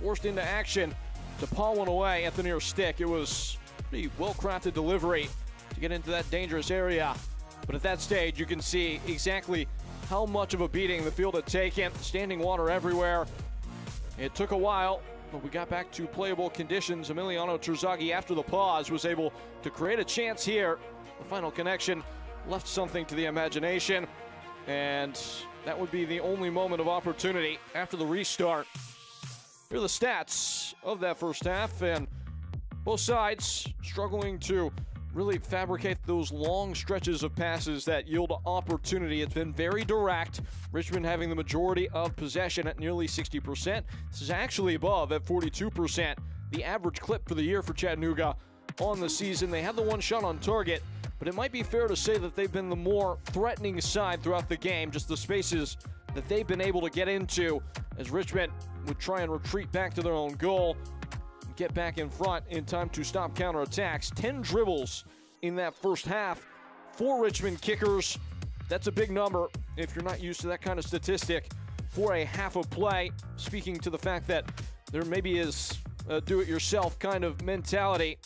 forced into action to paw one away at the near stick. It was a pretty well-crafted delivery to get into that dangerous area. But at that stage, you can see exactly how much of a beating the field had taken. Standing water everywhere. It took a while, but we got back to playable conditions. Emiliano Trzagi, after the pause, was able to create a chance here. The final connection left something to the imagination, and that would be the only moment of opportunity after the restart. Here are the stats of that first half, and both sides struggling to really fabricate those long stretches of passes that yield opportunity. It's been very direct. Richmond having the majority of possession at nearly 60%. This is actually above at 42%. The average clip for the year for Chattanooga on the season. They had the one shot on target, but it might be fair to say that they've been the more threatening side throughout the game. Just the spaces that they've been able to get into as Richmond would try and retreat back to their own goal, get back in front in time to stop counterattacks. 10 dribbles in that first half for Richmond kickers. That's a big number if you're not used to that kind of statistic for a half of play, speaking to the fact that there maybe is a do-it-yourself kind of mentality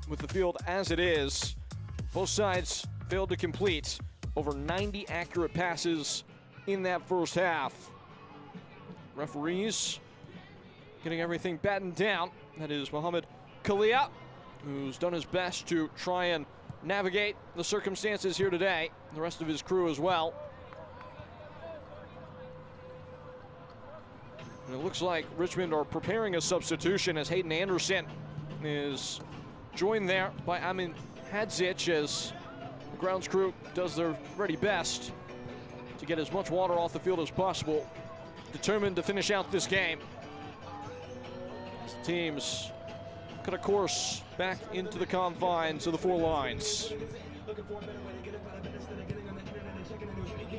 with the field as it is. Both sides failed to complete over 90 accurate passes in that first half. Referees getting everything battened down. That is Mohamed Kalia, who's done his best to try and navigate the circumstances here today. The rest of his crew as well. And it looks like Richmond are preparing a substitution as Hayden Anderson is joined there by Amin Hadzic as the grounds crew does their very best to get as much water off the field as possible, determined to finish out this game. As the teams cut a course back into the confines of the four lines.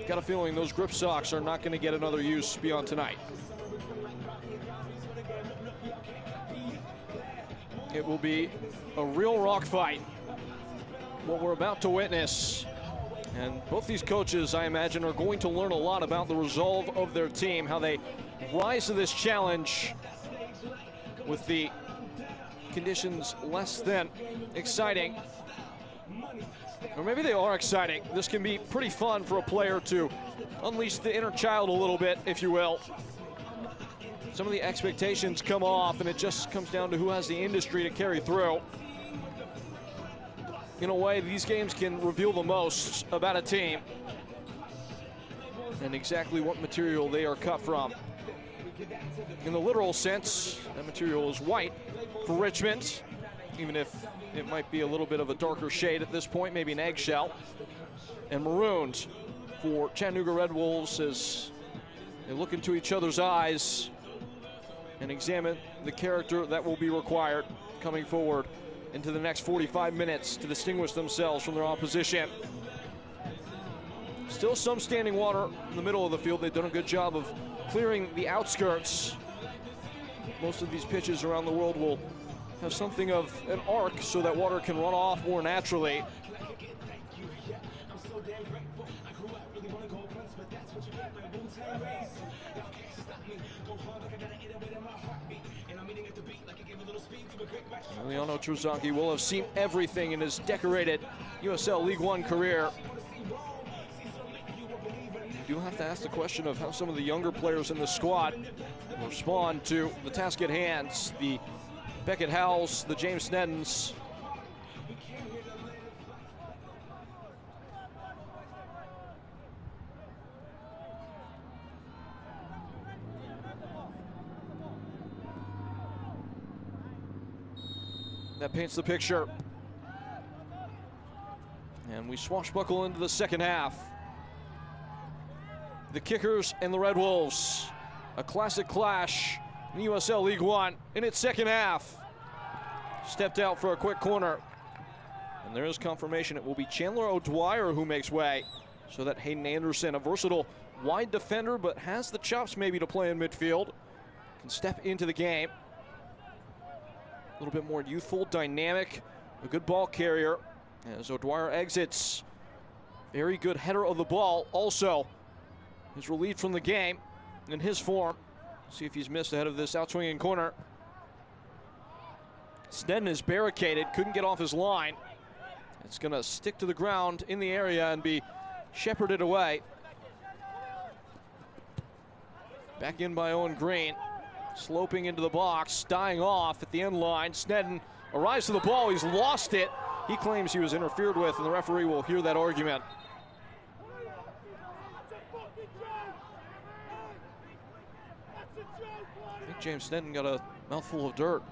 Got a feeling those grip socks are not going to get another use beyond tonight. It will be a real rock fight, what we're about to witness. And both these coaches, I imagine, are going to learn a lot about the resolve of their team, how they rise to this challenge with the conditions less than exciting. Or maybe they are exciting. This can be pretty fun for a player to unleash the inner child a little bit, if you will. Some of the expectations come off, and it just comes down to who has the industry to carry through. In a way, these games can reveal the most about a team and exactly what material they are cut from. In the literal sense, that material is white for Richmond, even if it might be a little bit of a darker shade at this point, maybe an eggshell. And marooned for Chattanooga Red Wolves as they look into each other's eyes and examine the character that will be required coming forward into the next 45 minutes to distinguish themselves from their opposition. Still some standing water in the middle of the field. They've done a good job of clearing the outskirts. Most of these pitches around the world will have something of an arc so that water can run off more naturally. Emiliano Trzagi will have seen everything in his decorated USL League One career. You do have to ask the question of how some of the younger players in the squad will respond to the task at hand. The Beckett Howells, the James Sneddons. That paints the picture. And we swashbuckle into the second half. The Kickers and the Red Wolves. A classic clash in USL League One in its second half. Stepped out for a quick corner. And there is confirmation it will be Chandler O'Dwyer who makes way, so that Hayden Anderson, a versatile wide defender but has the chops maybe to play in midfield, can step into the game. A little bit more youthful, dynamic, a good ball carrier as O'Dwyer exits. Very good header of the ball. Also, he's relieved from the game in his form. See if he's missed ahead of this outswinging corner. Sneddon is barricaded, couldn't get off his line. It's gonna stick to the ground in the area and be shepherded away. Back in by Owen Green. Sloping into the box, dying off at the end line. Sneddon arrives to the ball, he's lost it. He claims he was interfered with, and the referee will hear that argument. I think James Sneddon got a mouthful of dirt.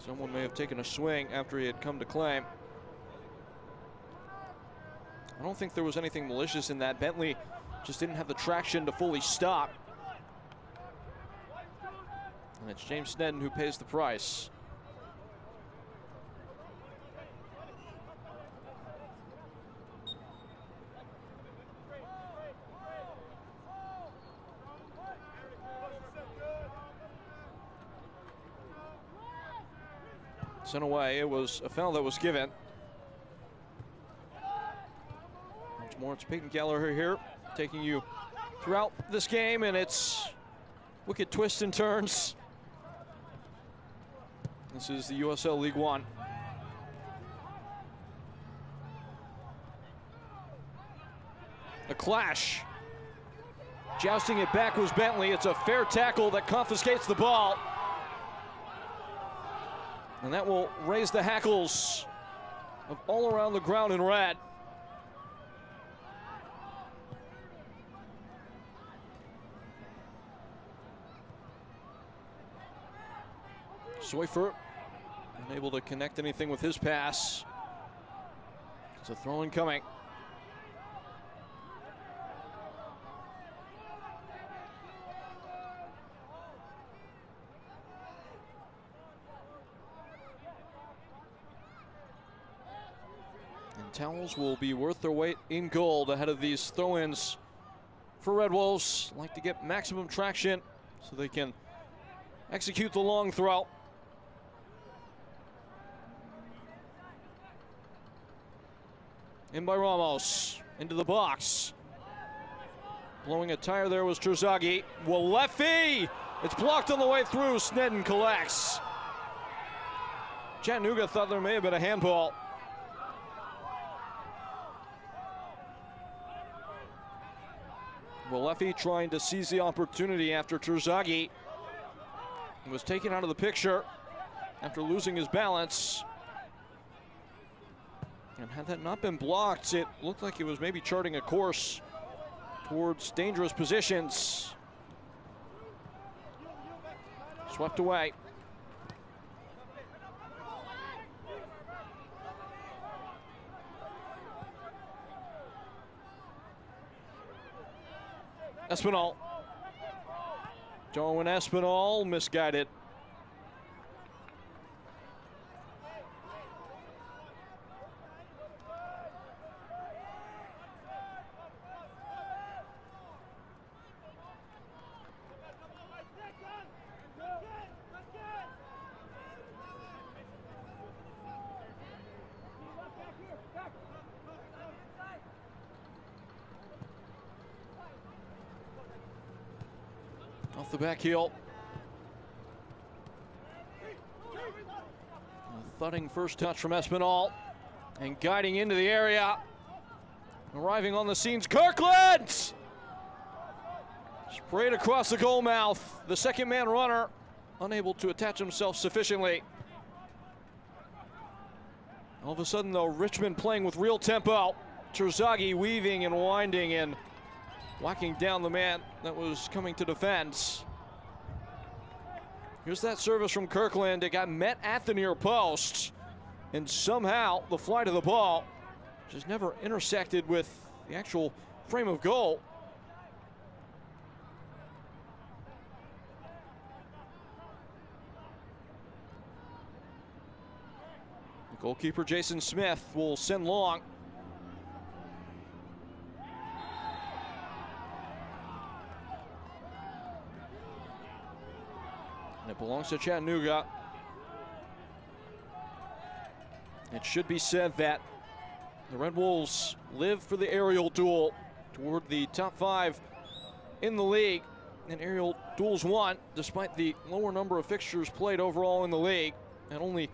Someone may have taken a swing after he had come to claim. I don't think there was anything malicious in that. Bentley just didn't have the traction to fully stop. And it's James Sneddon who pays the price. Sent away. It was a foul that was given. Once more, it's Peyton Gallagher here, taking you throughout this game, and it's wicked twists and turns. This is the USL League One. A clash. Jousting it back was Bentley. It's a fair tackle that confiscates the ball. And that will raise the hackles of all around the ground in red. Soifer unable to connect anything with his pass. It's a throw-in coming. And towels will be worth their weight in gold ahead of these throw-ins for Red Wolves. Like to get maximum traction so they can execute the long throw. In by Ramos, into the box. Blowing a tire there was Trzagi. Walefi! It's blocked on the way through. Sneddon collects. Chattanooga thought there may have been a handball. Walefi trying to seize the opportunity after Trzagi was taken out of the picture after losing his balance. And had that not been blocked, it looked like he was maybe charting a course towards dangerous positions. Swept away. Espinal. Darwin Espinal misguided. the back heel. A thudding first touch from Espinal. And guiding into the area. Arriving on the scenes, Kirkland! Sprayed across the goal mouth. The second man runner unable to attach himself sufficiently. All of a sudden though, Richmond playing with real tempo. Trzagi weaving and winding and whacking down the man that was coming to defense. Here's that service from Kirkland. It got met at the near post. And somehow the flight of the ball just never intersected with the actual frame of goal. The goalkeeper Jason Smith will send long. And it belongs to Chattanooga. It should be said that the Red Wolves live for the aerial duel toward the top 5 in the league. And aerial duels won despite the lower number of fixtures played overall in the league, and only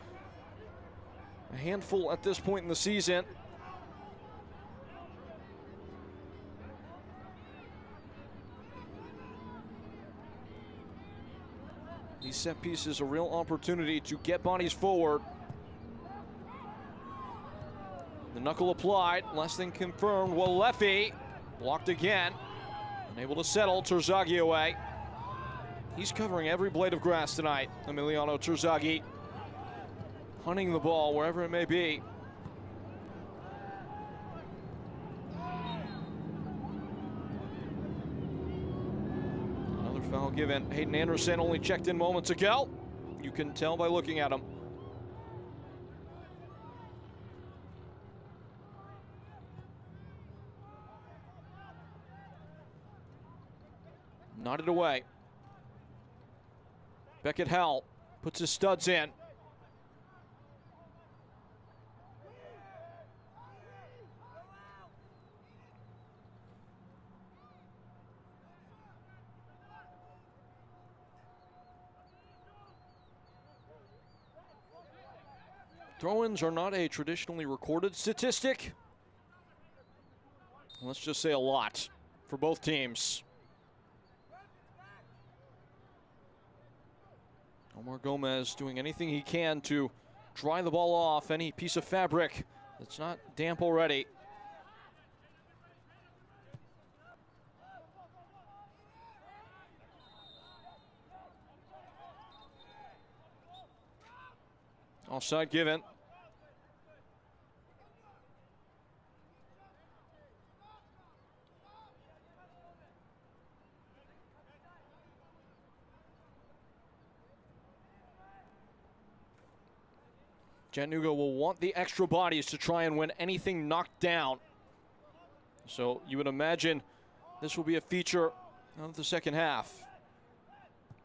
a handful at this point in the season. These set pieces a real opportunity to get bodies forward. The knuckle applied, less than confirmed. Walefi blocked again, unable to settle. Trzagi away. He's covering every blade of grass tonight. Emiliano Trzagi hunting the ball wherever it may be. Another foul given. Hayden Anderson only checked in moments ago. You can tell by looking at him. Nodded away. Beckett Howell puts his studs in. Throw-ins are not a traditionally recorded statistic. Let's just say a lot for both teams. Omar Gomez doing anything he can to dry the ball off any piece of fabric that's not damp already. Offside given. Chattanooga will want the extra bodies to try and win anything knocked down. So you would imagine this will be a feature of the second half.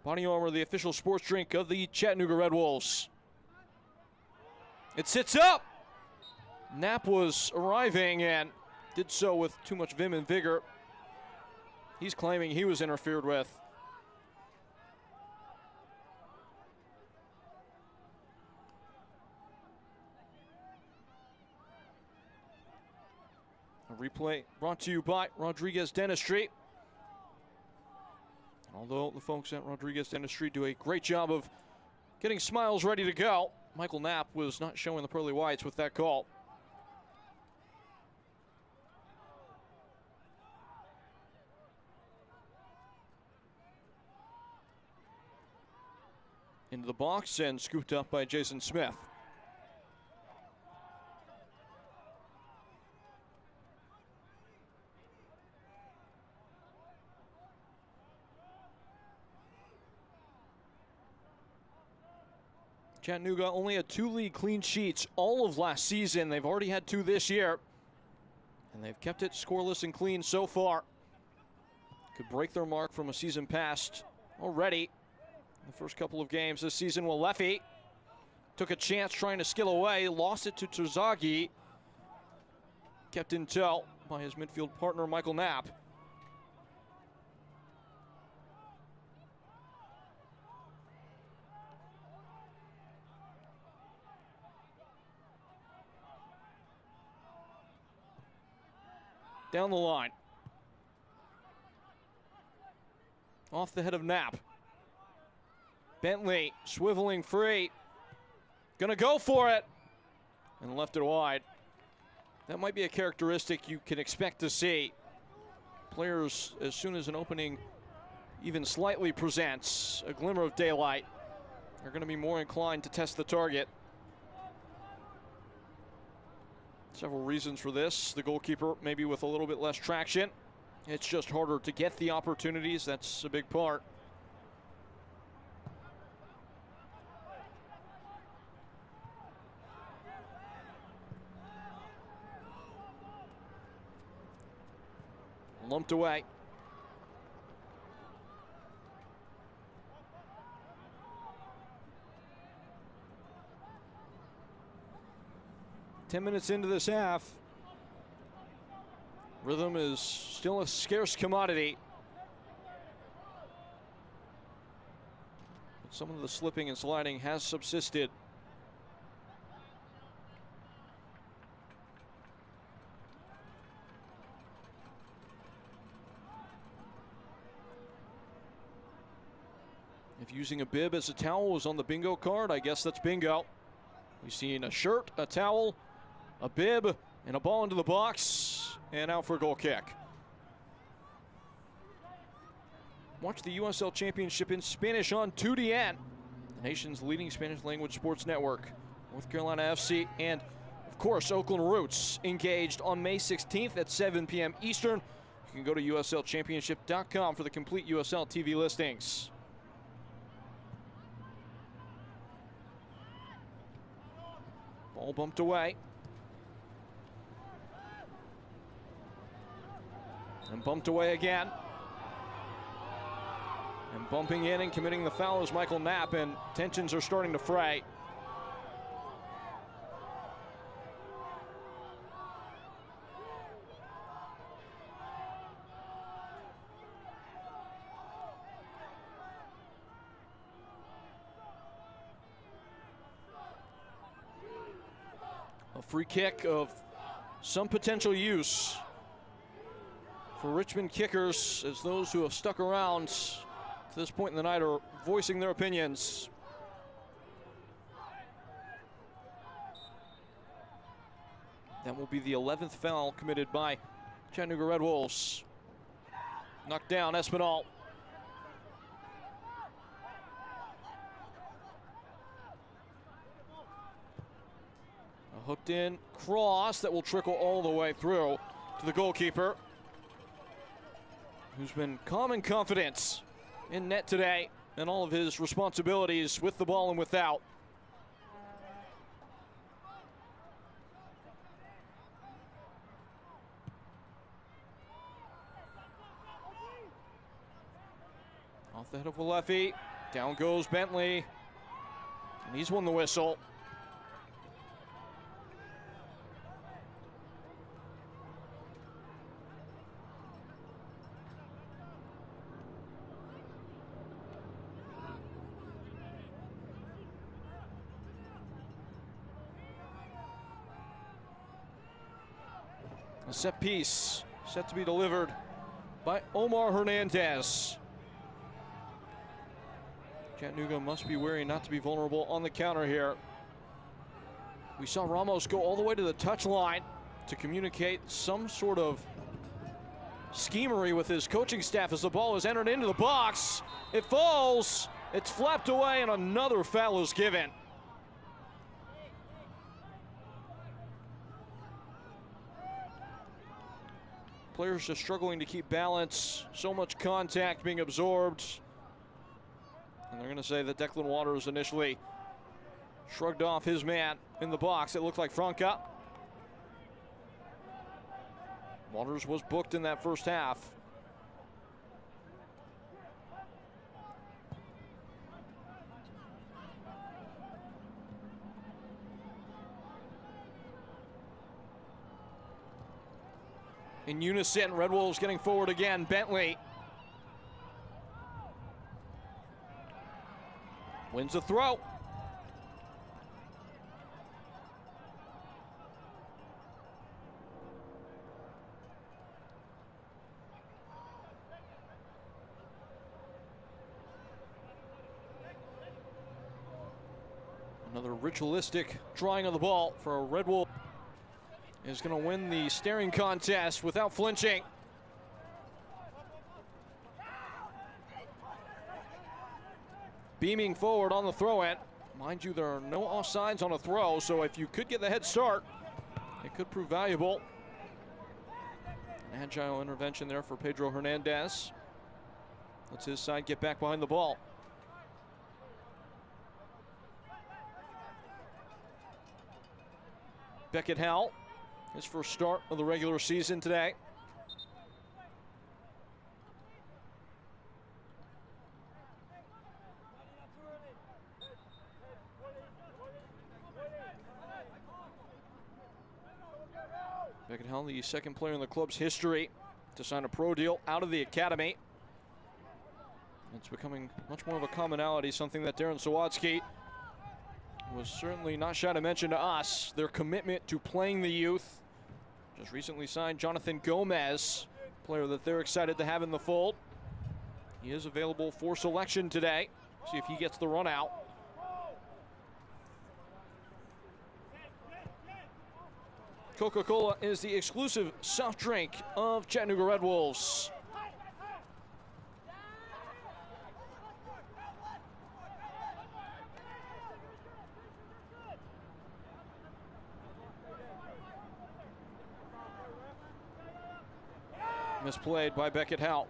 Body Armor, the official sports drink of the Chattanooga Red Wolves. It sits up. Knapp was arriving and did so with too much vim and vigor. He's claiming he was interfered with. A replay brought to you by Rodriguez Dentistry. Although the folks at Rodriguez Dentistry do a great job of getting smiles ready to go, Michael Knapp was not showing the pearly whites with that call. Into the box and scooped up by Jason Smith. Chattanooga only had 2 league clean sheets all of last season. They've already had 2 this year, and they've kept it scoreless and clean so far. Could break their mark from a season past already. In the first couple of games this season, Walefi took a chance trying to skill away, lost it to Trzagi. Kept in tow by his midfield partner, Michael Knapp. down the line. Off the head of Knapp. Bentley swiveling free. Gonna go for it. And left it wide. That might be a characteristic you can expect to see. Players, as soon as an opening even slightly presents a glimmer of daylight, are going to be more inclined to test the target. Several reasons for this. The goalkeeper maybe with a little bit less traction. It's just harder to get the opportunities. That's a big part. Lumped away. Ten minutes into this half. Rhythm is still a scarce commodity. But some of the slipping and sliding has subsisted. If using a bib as a towel was on the bingo card, I guess that's bingo. We've seen a shirt, a towel, a bib, and a ball into the box, and out for a goal kick. Watch the USL Championship in Spanish on 2DN, the nation's leading Spanish language sports network. North Carolina FC and, of course, Oakland Roots engaged on May 16th at 7 p.m. Eastern. You can go to USLChampionship.com for the complete USL TV listings. Ball bumped away. And bumped away again. And bumping in and committing the foul is Michael Knapp, and tensions are starting to fray. A free kick of some potential use for Richmond kickers, as those who have stuck around to this point in the night are voicing their opinions. That will be the 11th foul committed by Chattanooga Red Wolves. Knocked down Espinal. A hooked in cross that will trickle all the way through to the goalkeeper, who's been calm and confident in net today and all of his responsibilities with the ball and without. Off the head of Walefi, down goes Bentley, and he's won the whistle. A set piece set to be delivered by Omar Hernandez. Chattanooga must be wary not to be vulnerable on the counter here. We saw Ramos go all the way to the touchline to communicate some sort of schemery with his coaching staff as the ball is entered into the box. It falls, it's flapped away, and another foul is given. Players just struggling to keep balance, so much contact being absorbed. And they're going to say that Declan Waters initially shrugged off his man in the box. It looked like Franca. Waters was booked in that first half. In unison, Red Wolves getting forward again. Bentley wins the throw. Another ritualistic drawing of the ball for a Red Wolf. Is going to win the staring contest without flinching. Beaming forward on the throw-in. Mind you, there are no offsides on a throw, so if you could get the head start, it could prove valuable. Agile intervention there for Pedro Hernandez. Lets his side get back behind the ball. Beckett Howell, his first start of the regular season today. Beckett Howell, the second player in the club's history to sign a pro deal out of the academy. It's becoming much more of a commonality, something that Darren Sawatsky was certainly not shy to mention to us. Their commitment to playing the youth. Just recently signed Jonathan Gomez, player that they're excited to have in the fold. He is available for selection today. See if he gets the run out. Coca-Cola is the exclusive soft drink of Chattanooga Red Wolves. Misplayed by Beckett Howell.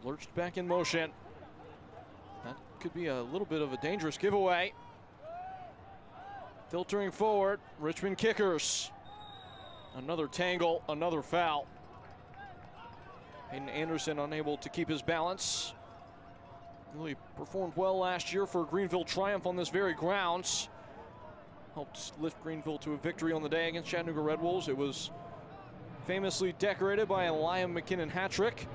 Lurched back in motion. That could be a little bit of a dangerous giveaway. Filtering forward, Richmond kickers. Another tangle, another foul. Hayden Anderson unable to keep his balance. Really performed well last year for Greenville Triumph on this very grounds. Helped lift Greenville to a victory on the day against Chattanooga Red Wolves. It was famously decorated by a Liam McKinnon hat trick.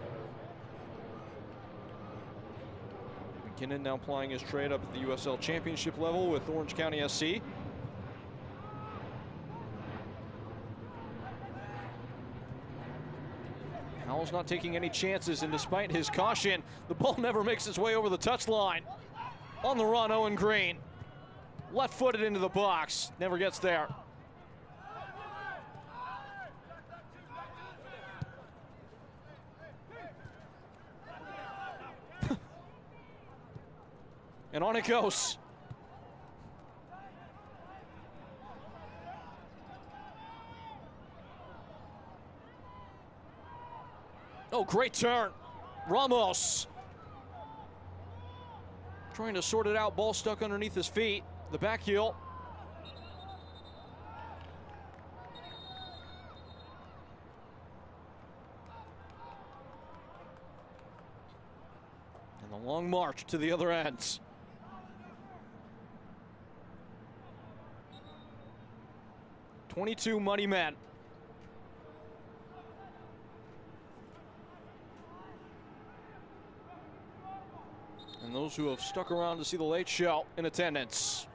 McKinnon now plying his trade up at the USL Championship level with Orange County SC. Howell's not taking any chances, and despite his caution, the ball never makes its way over the touchline. On the run, Owen Green. Left-footed into the box, never gets there. And on it goes. Oh, great turn. Ramos trying to sort it out. Ball stuck underneath his feet. The back heel. And the long march to the other ends. .22 muddy men. And those who have stuck around to see the late show in attendance.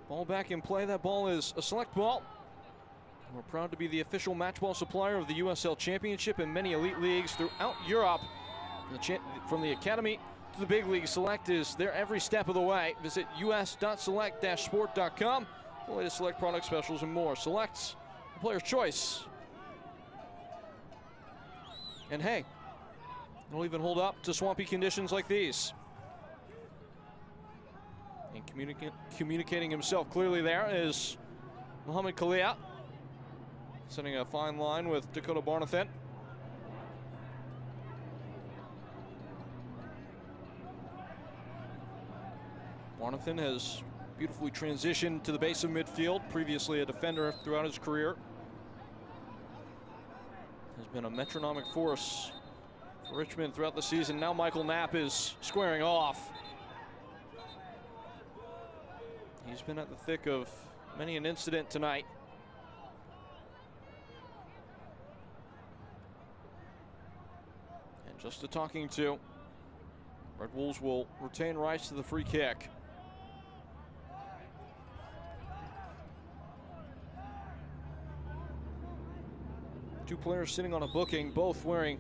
Ball back in play. That ball is a select ball. We're proud to be the official match ball supplier of the USL Championship and many elite leagues throughout Europe. From the academy to the big league, Select is there every step of the way. Visit us.select-sport.com for the latest Select product specials and more. Select, the player's choice. And hey, it'll even hold up to swampy conditions like these. And communicating himself clearly there is Mohamed Kalia, setting a fine line with Dakota Barnathan. Barnathan has beautifully transitioned to the base of midfield, previously a defender throughout his career. Has been a metronomic force for Richmond throughout the season. Now Michael Knapp is squaring off. He's been at the thick of Many an incident tonight. And just a talking to. Red Wolves will retain rights to the free kick. Two players sitting on a booking, both wearing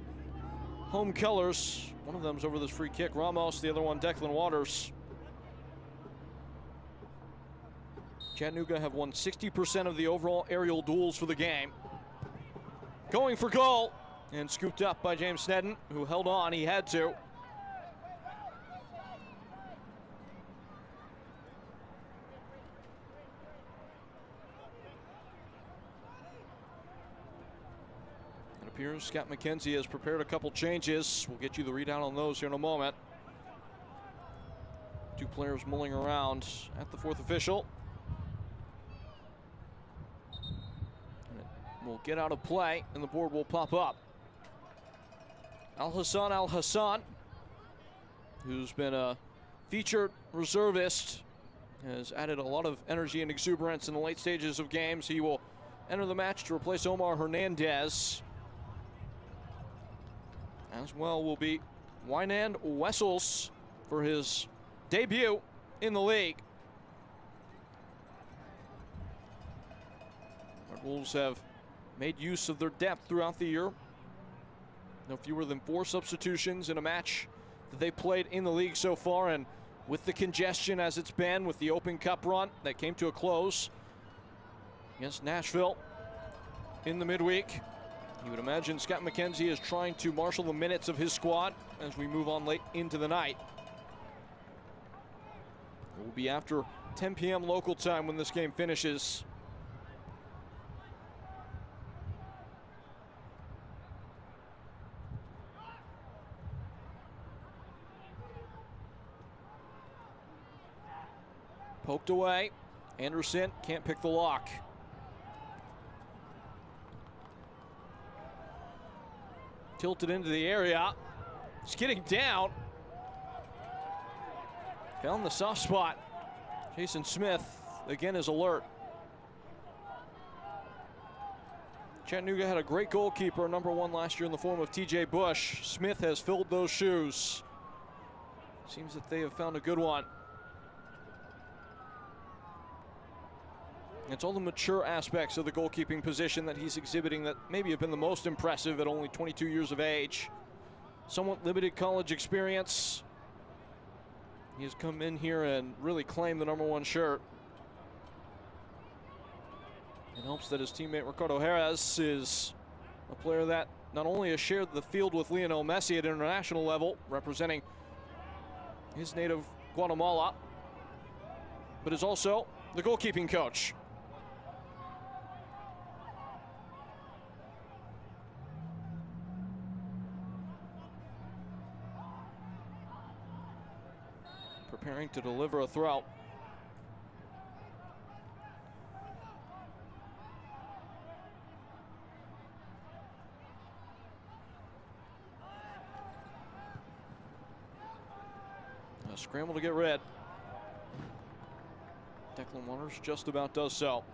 home colors. One of them's over this free kick, Ramos, the other one, Declan Waters. Chattanooga have won 60% of the overall aerial duels for the game. Going for goal, and scooped up by James Snedden, who held on, he had to. It appears Scott McKenzie has prepared a couple changes. We'll get you the readout on those here in a moment. Two players mulling around at the fourth official. Will get out of play, and the board will pop up. Al Hassan, who's been a featured reservist, has added a lot of energy and exuberance in the late stages of games. He will enter the match to replace Omar Hernandez. As well will be Wynand Wessels for his debut in the league. Red Wolves have made use of their depth throughout the year. No fewer than 4 substitutions in a match that they played in the league so far, and with the congestion as it's been with the Open Cup run that came to a close against Nashville in the midweek, you would imagine Scott McKenzie is trying to marshal the minutes of his squad as we move on late into the night. It will be after 10 p.m. local time when this game finishes. Poked away. Anderson can't pick the lock. Tilted into the area. Skidding down. Found the soft spot. Jason Smith again is alert. Chattanooga had a great goalkeeper, #1 last year in the form of TJ Bush. Smith has filled those shoes. Seems that they have found a good one. It's all the mature aspects of the goalkeeping position that he's exhibiting that maybe have been the most impressive at only 22 years of age. Somewhat limited college experience. He has come in here and really claimed the #1 shirt. In hopes that his teammate Ricardo Jerez is a player that not only has shared the field with Lionel Messi at international level, representing his native Guatemala, but is also the goalkeeping coach. Preparing to deliver a throw. A scramble to get rid. Declan Waters just about does so.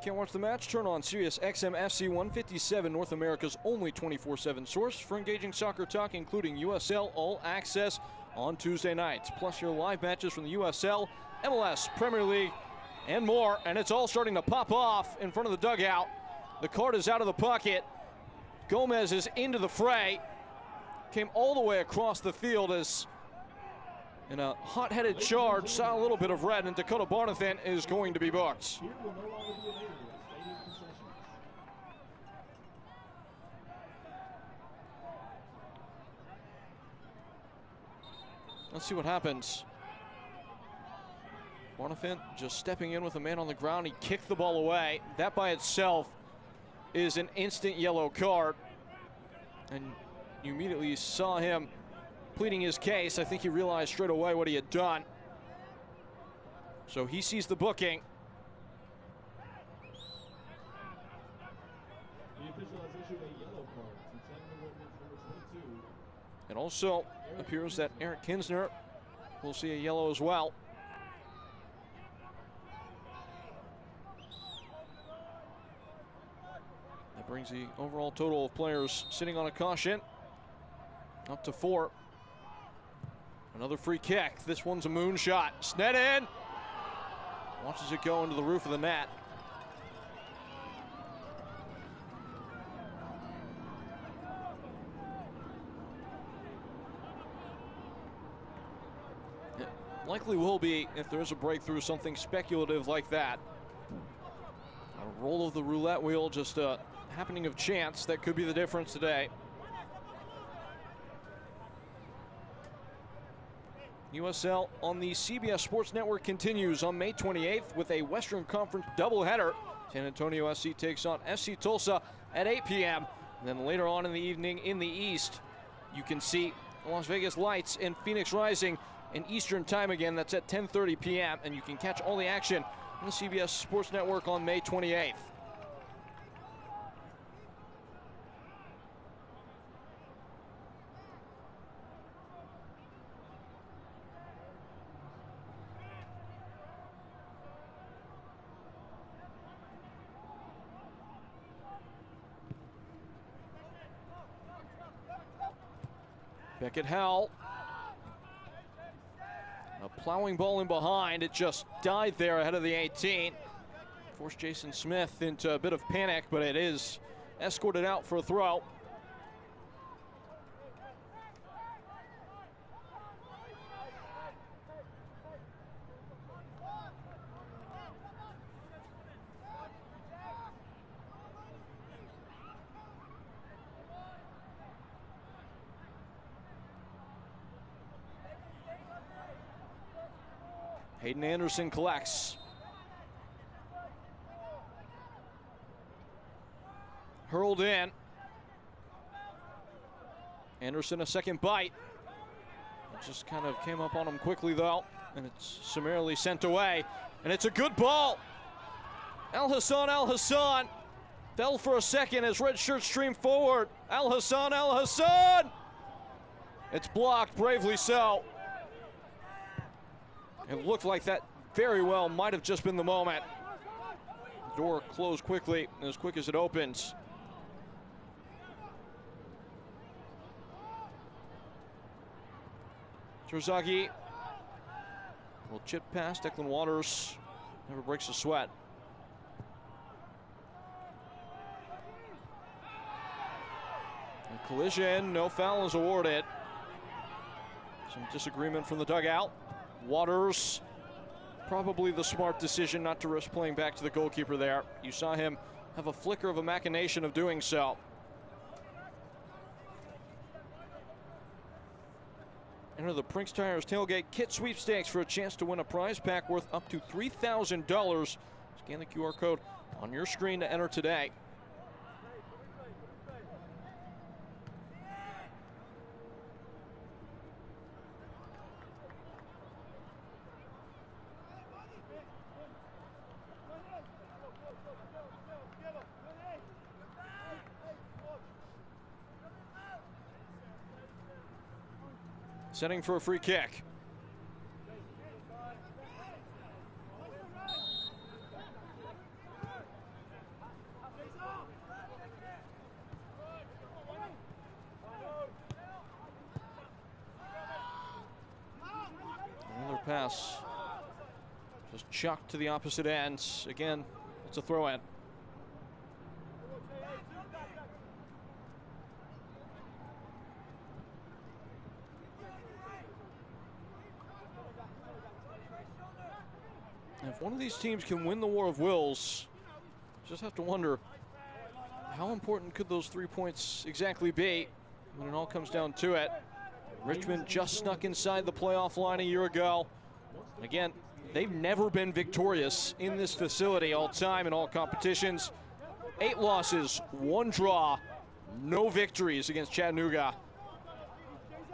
Can't watch the match? Turn on Sirius XM FC 157, North America's only 24/7 source for engaging soccer talk, including USL All Access on Tuesday nights. Plus your live matches from the USL, MLS, Premier League, and more. And it's all starting to pop off in front of the dugout. The card is out of the pocket. Gomez is into the fray. Came all the way across the field as in a hot-headed charge, saw a little bit of red, and Dakota Barnathan is going to be booked. Let's see what happens. Barnathan just stepping in with a man on the ground. He kicked the ball away. That by itself is an instant yellow card. And you immediately saw him pleading his case. I think he realized straight away what he had done. So he sees the booking. The official has issued a yellow card to Chattanooga number 22. It also appears that Eric Kinsner will see a yellow as well. That brings the overall total of players sitting on a caution up to 4. Another free kick. This one's a moonshot. Snet in. Watches it go into the roof of the net. It likely will be, if there is a breakthrough, something speculative like that. A roll of the roulette wheel, just a happening of chance that could be the difference today. USL on the CBS Sports Network continues on May 28th with a Western Conference doubleheader. San Antonio SC takes on FC Tulsa at 8 p.m. And then later on in the evening in the East, you can see Las Vegas Lights and Phoenix Rising in Eastern time again. That's at 10:30 p.m. And you can catch all the action on the CBS Sports Network on May 28th. Beckett Howell. A plowing ball in behind. It just died there ahead of the 18. Forced Jason Smith into a bit of panic, but it is escorted out for a throw. Hayden Anderson collects. Hurled in. Anderson a second bite. It just kind of came up on him quickly though, and it's summarily sent away. And it's a good ball. Al Hassan fell for a second as red shirts stream forward. Al Hassan! It's blocked, bravely so. It looked like that very well might have just been the moment. The door closed quickly, as quick as it opens. Trzagi will chip past Declan Waters, never breaks a sweat. A collision, no foul is awarded. Some disagreement from the dugout. Waters, probably the smart decision not to risk playing back to the goalkeeper there. You saw him have a flicker of a machination of doing so. Enter the Prinks Tires Tailgate Kit Sweepstakes for a chance to win a prize pack worth up to $3,000. Scan the QR code on your screen to enter today. Setting for a free kick. Another pass. Just chucked to the opposite end. Again, it's a throw in. If one of these teams can win the War of Wills, just have to wonder how important could those 3 points exactly be when it all comes down to it. Richmond just snuck inside the playoff line a year ago. Again, they've never been victorious in this facility all time in all competitions. 8 losses, 1 draw, no victories against Chattanooga.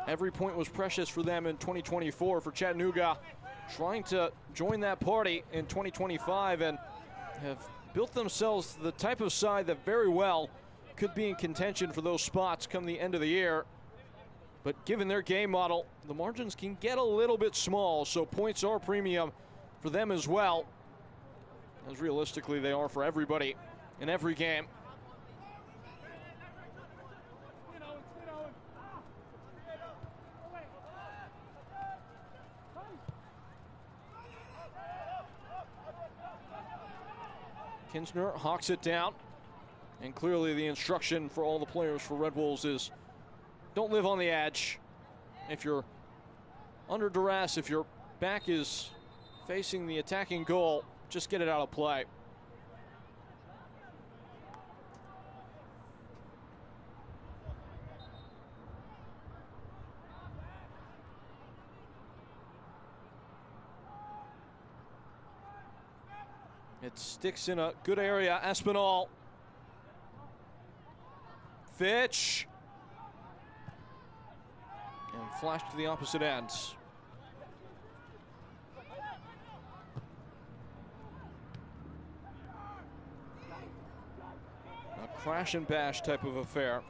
Every point was precious for them in 2024 for Chattanooga. trying to join that party in 2025 and have built themselves the type of side that very well could be in contention for those spots come the end of the year. But given their game model, the margins can get a little bit small, so points are premium for them as well, as realistically they are for everybody in every game. Kinsner hawks it down, and clearly the instruction for all the players for Red Wolves is don't live on the edge. If you're under duress, if your back is facing the attacking goal, just get it out of play. It sticks in a good area. Espinal. Fitch. And flash to the opposite end. A crash and bash type of affair.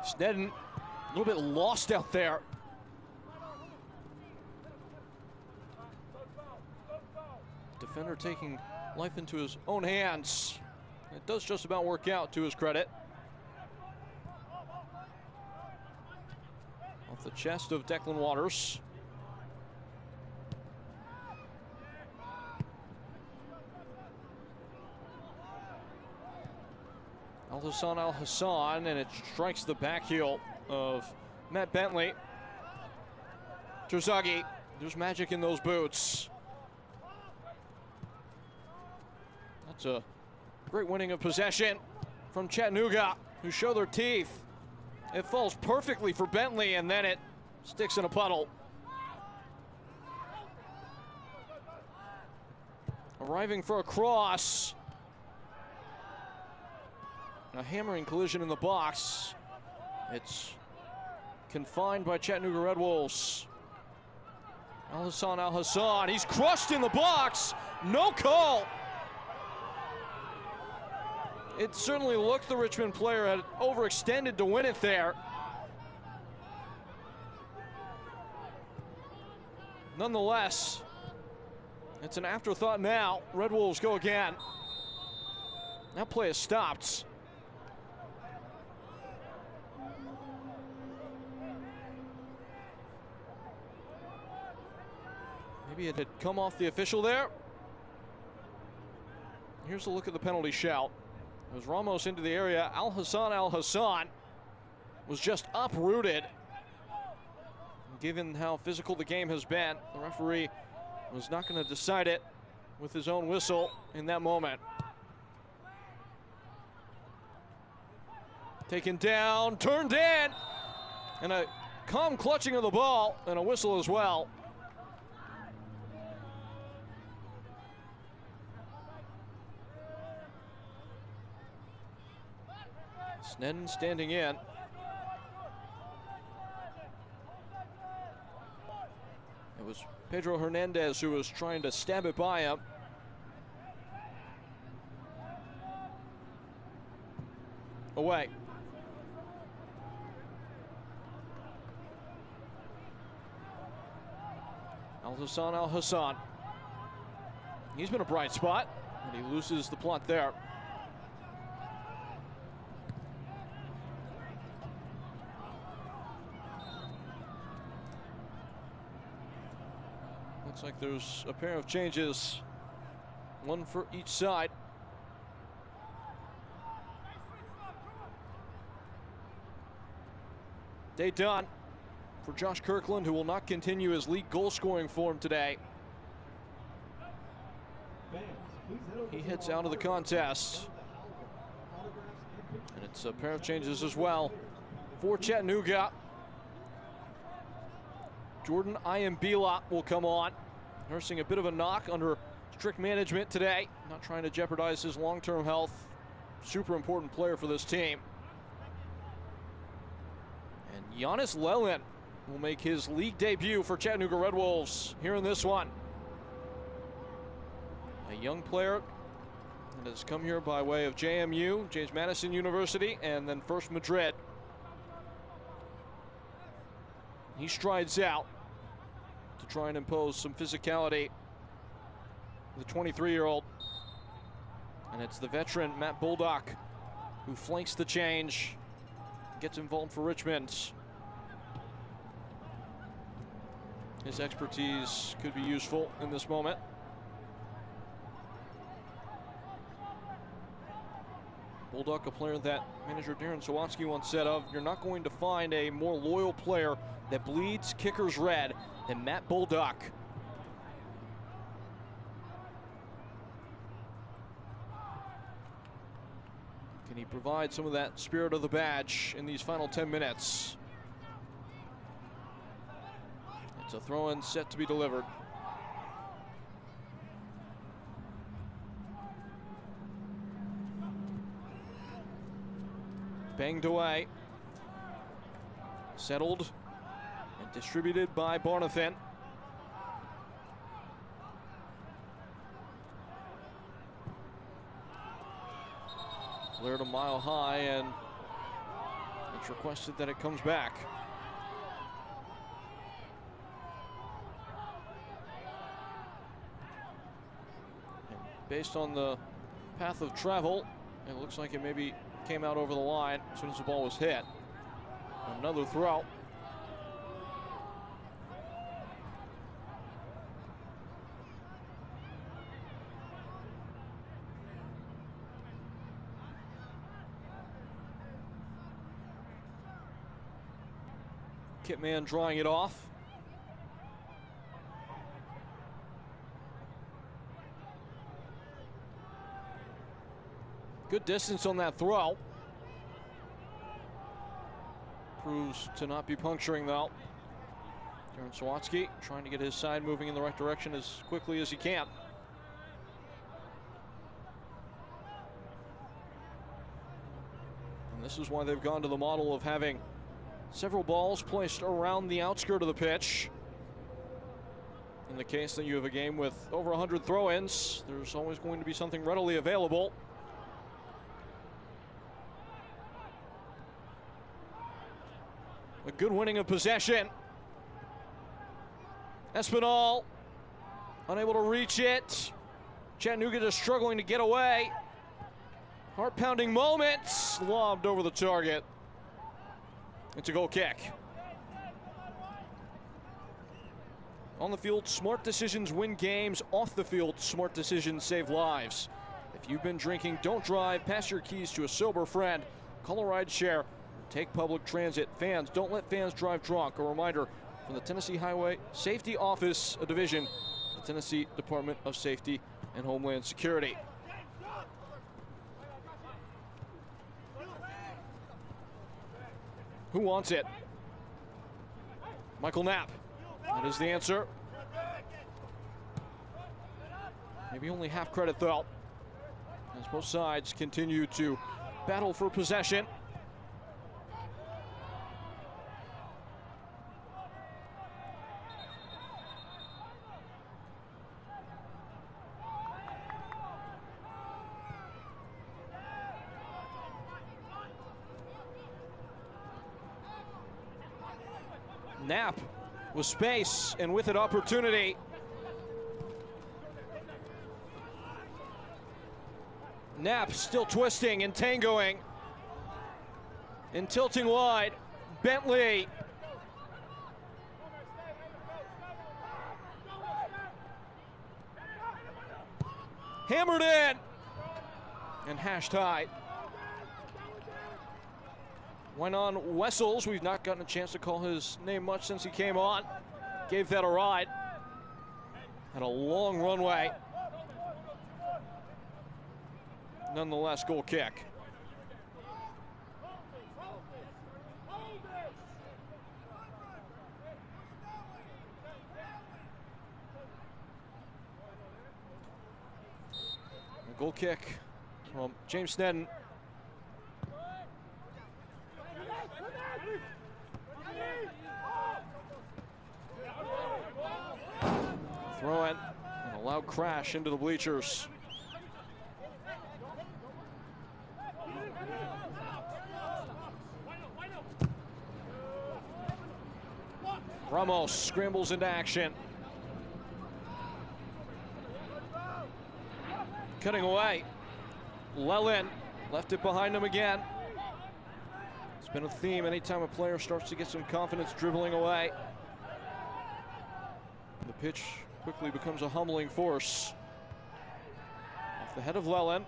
Snedden a little bit lost out there. Defender taking life into his own hands. It does just about work out to his credit. Off the chest of Declan Waters. Al-Hassan Al-Hassan, and it strikes the back heel of Matt Bentley. Trzagi, there's magic in those boots. That's a great winning of possession from Chattanooga, who show their teeth. It falls perfectly for Bentley, and then it sticks in a puddle. Arriving for a cross. A hammering collision in the box. It's confined by Chattanooga Red Wolves. Al-Hassan Al-Hassan, he's crushed in the box. No call. It certainly looked the Richmond player had overextended to win it there. Nonetheless, it's an afterthought now. Red Wolves go again. That play is stopped. Maybe it had come off the official there. Here's a look at the penalty shout. It was Ramos into the area. Al-Hassan Al-Hassan was just uprooted. Given how physical the game has been, the referee was not going to decide it with his own whistle in that moment. Taken down, turned in, and a calm clutching of the ball and a whistle as well. Snedden standing in. It was Pedro Hernandez who was trying to stab it by him. Away. Al-Hassan Al-Hassan. He's been a bright spot, and he loses the plot there. Looks like there's a pair of changes, one for each side. Day done for Josh Kirkland, who will not continue his league goal scoring form today. He heads out of the contest. And it's a pair of changes as well for Chattanooga. Jordan Iambila will come on, nursing a bit of a knock under strict management today. Not trying to jeopardize his long-term health. Super important player for this team. Giannis Lelin will make his league debut for Chattanooga Red Wolves here in this one. A young player that has come here by way of JMU, James Madison University, and then First Madrid. He strides out to try and impose some physicality. The 23-year-old. And it's the veteran Matt Bulldog who flanks the change, gets involved for Richmond. His expertise could be useful in this moment. Bulldog, a player that manager Darren Sawatsky once said of, you're not going to find a more loyal player that bleeds kickers red than Matt Bulldog. Can he provide some of that spirit of the badge in these final 10 minutes? It's a throw-in set to be delivered. Banged away. Settled and distributed by Barnathan. Cleared a mile high, and it's requested that it comes back. And based on the path of travel, it looks like it maybe came out over the line as soon as the ball was hit. Another throw. Kitman drawing it off. Good distance on that throw. Proves to not be puncturing though. Darren Sawatsky trying to get his side moving in the right direction as quickly as he can. And this is why they've gone to the model of having several balls placed around the outskirt of the pitch. In the case that you have a game with over 100 throw-ins, there's always going to be something readily available. A good winning of possession. Espinal unable to reach it. Chattanooga just struggling to get away. Heart-pounding moments, lobbed over the target. It's a goal kick. On the field, smart decisions win games. Off the field, smart decisions save lives. If you've been drinking, don't drive. Pass your keys to a sober friend. Call a ride share. Take public transit. Fans, don't let fans drive drunk. A reminder from the Tennessee Highway Safety Office, a division, the Tennessee Department of Safety and Homeland Security. Who wants it? Michael Knapp. That is the answer. Maybe only half credit though, as both sides continue to battle for possession. Knapp with space and with it opportunity. Knapp still twisting and tangoing and tilting wide. Bentley. Hammered in and hashed high. Went on Wessels. We've not gotten a chance to call his name much since he came on. Gave that a ride. Had a long runway. Nonetheless, goal kick. A goal kick from James Sneddon. throw it, and a loud crash into the bleachers. Ramos scrambles into action. Cutting away. Lelin left it behind him again. It's been a theme anytime a player starts to get some confidence dribbling away. The pitch quickly becomes a humbling force. Off the head of Lelin.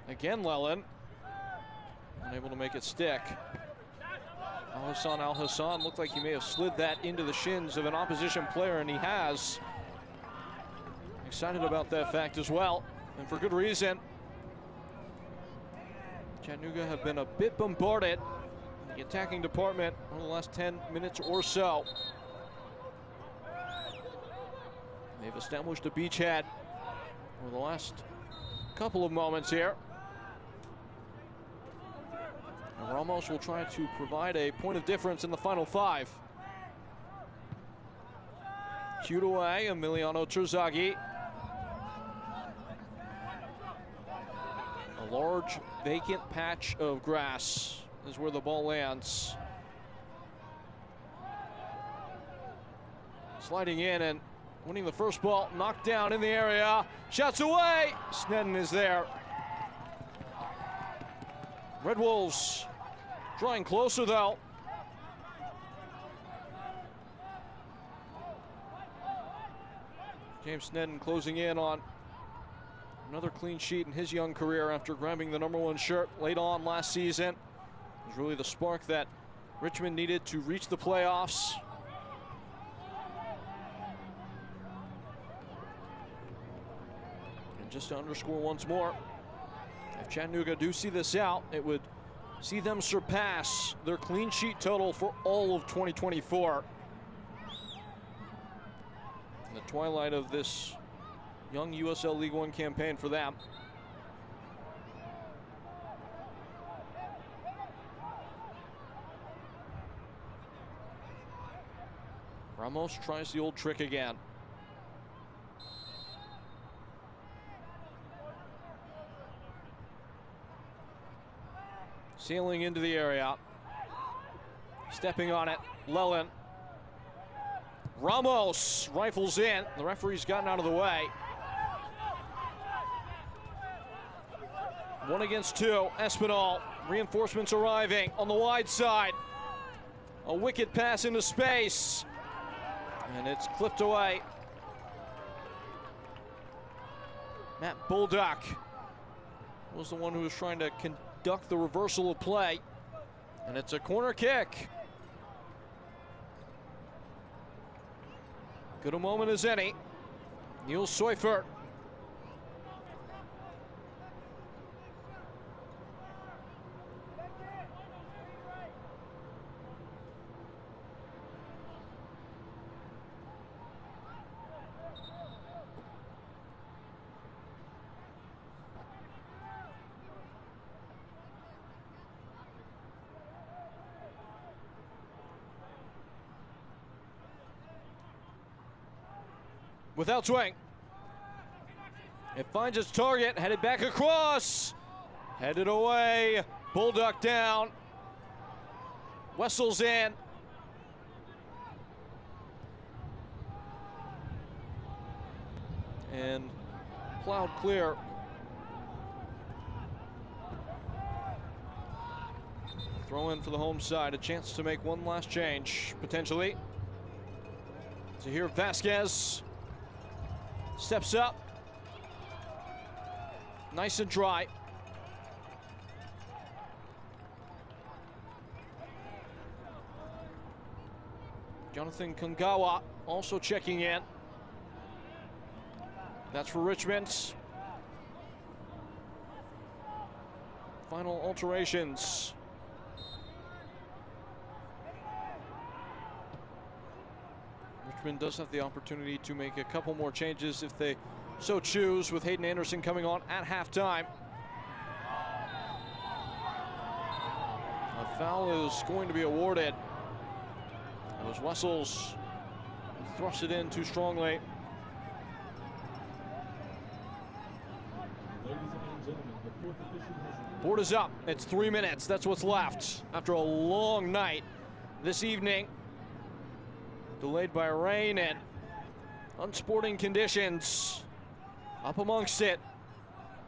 Again Lelin. Unable to make it stick. Al Hassan looked like he may have slid that into the shins of an opposition player, and he has. Excited about that fact as well, and for good reason. Chattanooga have been a bit bombarded in the attacking department over the last 10 minutes or so. They've established a beachhead over the last couple of moments here. And Ramos will try to provide a point of difference in the final 5. Cued away, Emiliano Trzagi. A large vacant patch of grass is where the ball lands. Sliding in and winning the first ball, knocked down in the area. Shots away, Snedden is there. Red Wolves drawing closer though. James Snedden closing in on another clean sheet in his young career after grabbing the #1 shirt late on last season. It was really the spark that Richmond needed to reach the playoffs. And just to underscore once more, if Chattanooga do see this out, it would see them surpass their clean sheet total for all of 2024. In the twilight of this young USL League One campaign for them. Ramos tries the old trick again. Sailing into the area. Stepping on it, Lelin. Ramos rifles in. The referee's gotten out of the way. 1 against 2, Espinal. Reinforcements arriving on the wide side. A wicked pass into space. And it's clipped away. Matt Bulldog was the one who was trying to conduct the reversal of play. And it's a corner kick. Good a moment as any. Neil Seufert. Without swing. It finds its target, headed back across. Headed away, Bulldog down. Wessels in. And plowed clear. Throw in for the home side, a chance to make one last change, potentially. So here Vasquez steps up. Nice and dry. Jonathan Kungawa also checking in. That's for Richmond. Final alterations. Richmond does have the opportunity to make a couple more changes if they so choose, with Hayden Anderson coming on at halftime. A foul is going to be awarded. It was Wessels thrust it in too strongly. Board is up. It's 3 minutes. That's what's left after a long night this evening. Delayed by rain and unsporting conditions. Up amongst it.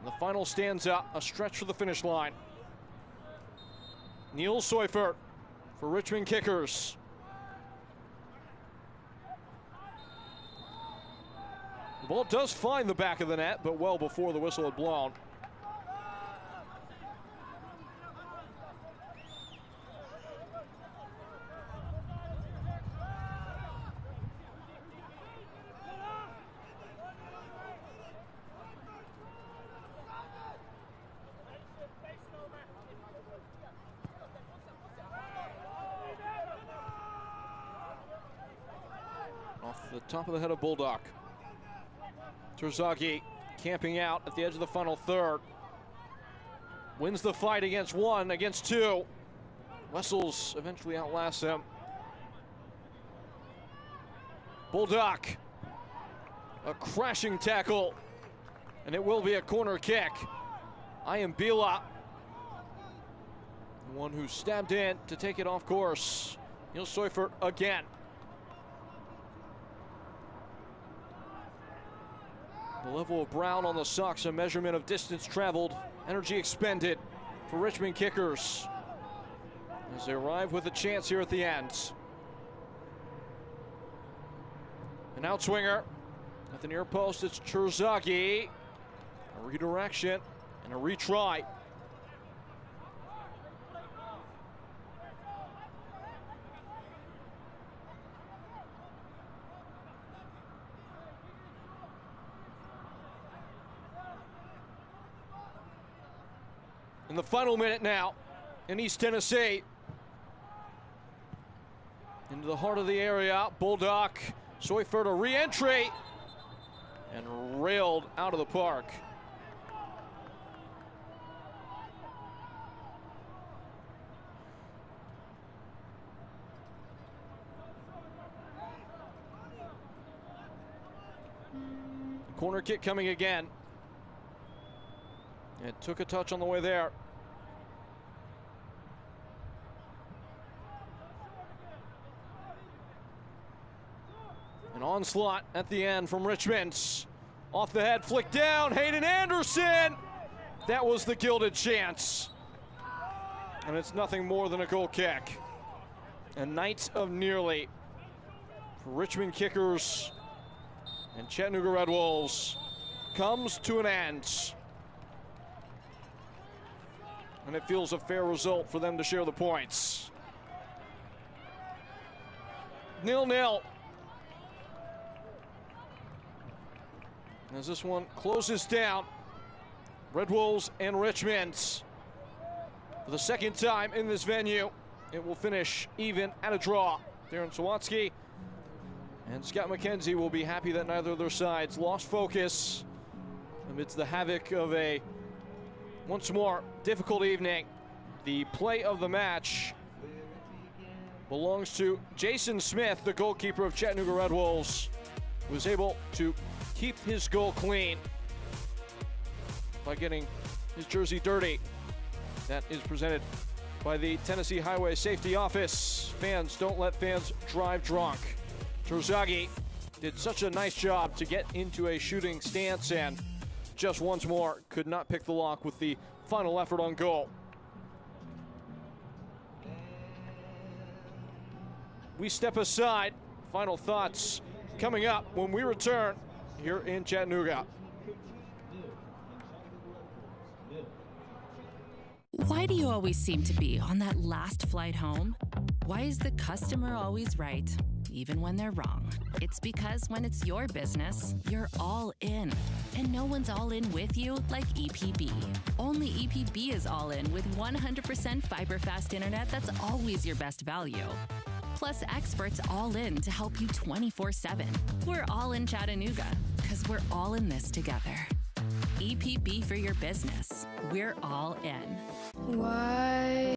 And the final stanza, a stretch for the finish line. Neil Seufert for Richmond kickers. The ball does find the back of the net, but well before the whistle had blown. Off the top of the head of Bulldog. Trzagi camping out at the edge of the final third. Wins the fight against one, against two. Wessels eventually outlasts him. Bulldog, a crashing tackle, and it will be a corner kick. Ayambila, the one who stabbed in to take it off course. Neil Seufert again. The level of brown on the socks, a measurement of distance traveled, energy expended for Richmond kickers as they arrive with a chance here at the end. An outswinger at the near post, it's Trzagi. A redirection and a retry. In the final minute now in East Tennessee. Into the heart of the area, Bulldog, Seufert, a re-entry, and railed out of the park. Corner kick coming again. It took a touch on the way there. An onslaught at the end from Richmond. Off the head, flick down, Hayden Anderson. That was the gilded chance. And it's nothing more than a goal kick. A night of nearly for Richmond kickers and Chattanooga Red Wolves comes to an end. And it feels a fair result for them to share the points. 0-0. As this one closes down, Red Wolves and Richmond. For the second time in this venue, it will finish even at a draw. Darren Sawatsky and Scott McKenzie will be happy that neither of their sides lost focus amidst the havoc of a, once more, difficult evening. The play of the match belongs to Jason Smith, the goalkeeper of Chattanooga Red Wolves, who was able to keep his goal clean by getting his jersey dirty. That is presented by the Tennessee Highway Safety Office. Fans, don't let fans drive drunk. Trzagi did such a nice job to get into a shooting stance and just once more could not pick the lock with the final effort on goal. We step aside. Final thoughts coming up when we return here in Chattanooga. Why do you always seem to be on that last flight home? Why is the customer always right, even when they're wrong? It's because when it's your business, you're all in. And no one's all in with you like EPB. Only EPB is all in with 100% fiber fast internet that's always your best value. Plus experts all in to help you 24/7. We're all in Chattanooga because we're all in this together. EPB for your business. We're all in. Why?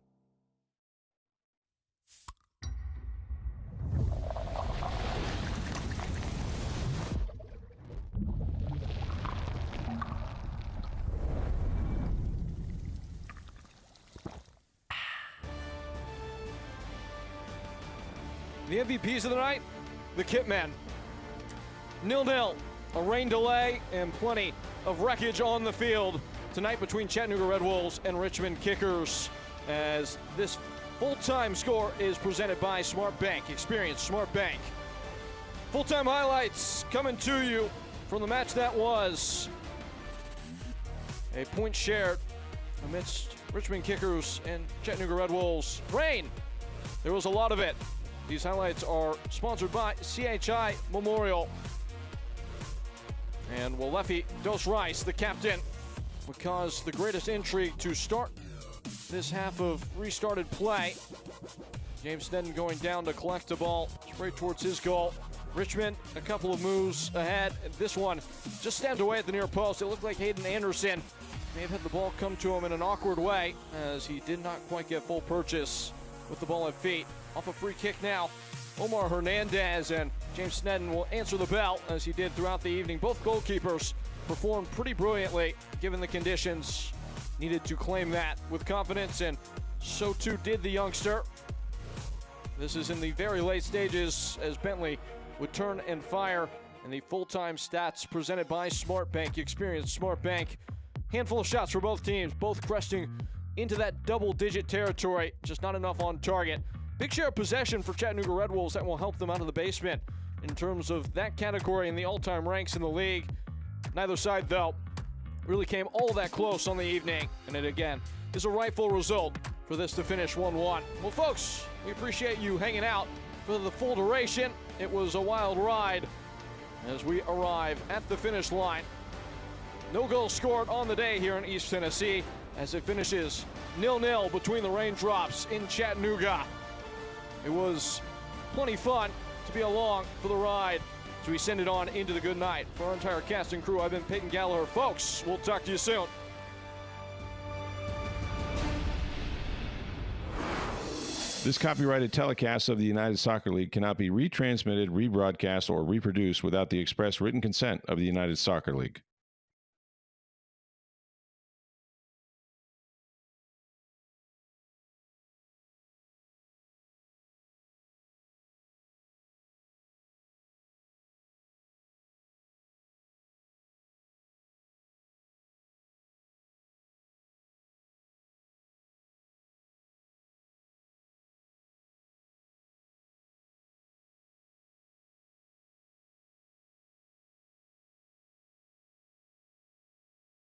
The MVPs of the night, the Kitmen. 0-0, a rain delay, and plenty of wreckage on the field tonight between Chattanooga Red Wolves and Richmond Kickers, as this full-time score is presented by Smart Bank. Experience Smart Bank. Full-time highlights coming to you from the match that was. A point shared amidst Richmond Kickers and Chattanooga Red Wolves. Rain, there was a lot of it. These highlights are sponsored by CHI Memorial. And Walefi Dos Rice, the captain, would cause the greatest intrigue to start this half of restarted play. James Sneddon going down to collect the ball straight towards his goal. Richmond a couple of moves ahead. This one just stabbed away at the near post. It looked like Hayden Anderson may have had the ball come to him in an awkward way, as he did not quite get full purchase with the ball at feet. Off a free kick now, Omar Hernandez, and James Sneddon will answer the bell as he did throughout the evening. Both goalkeepers performed pretty brilliantly given the conditions. Needed to claim that with confidence, and so too did the youngster. This is in the very late stages as Bentley would turn and fire, and the full-time stats presented by Smart Bank. Experience Smart Bank. Handful of shots for both teams, both cresting into that double-digit territory, just not enough on target. Big share of possession for Chattanooga Red Wolves that will help them out of the basement in terms of that category in the all-time ranks in the league. Neither side, though, really came all that close on the evening, and it again is a rightful result for this to finish 1-1. Well, folks, we appreciate you hanging out for the full duration. It was a wild ride as we arrive at the finish line. No goals scored on the day here in East Tennessee as it finishes 0-0 between the raindrops in Chattanooga. It was plenty fun to be along for the ride as we send it on into the good night. For our entire cast and crew, I've been Peyton Gallagher. Folks, we'll talk to you soon. This copyrighted telecast of the United Soccer League cannot be retransmitted, rebroadcast, or reproduced without the express written consent of the United Soccer League.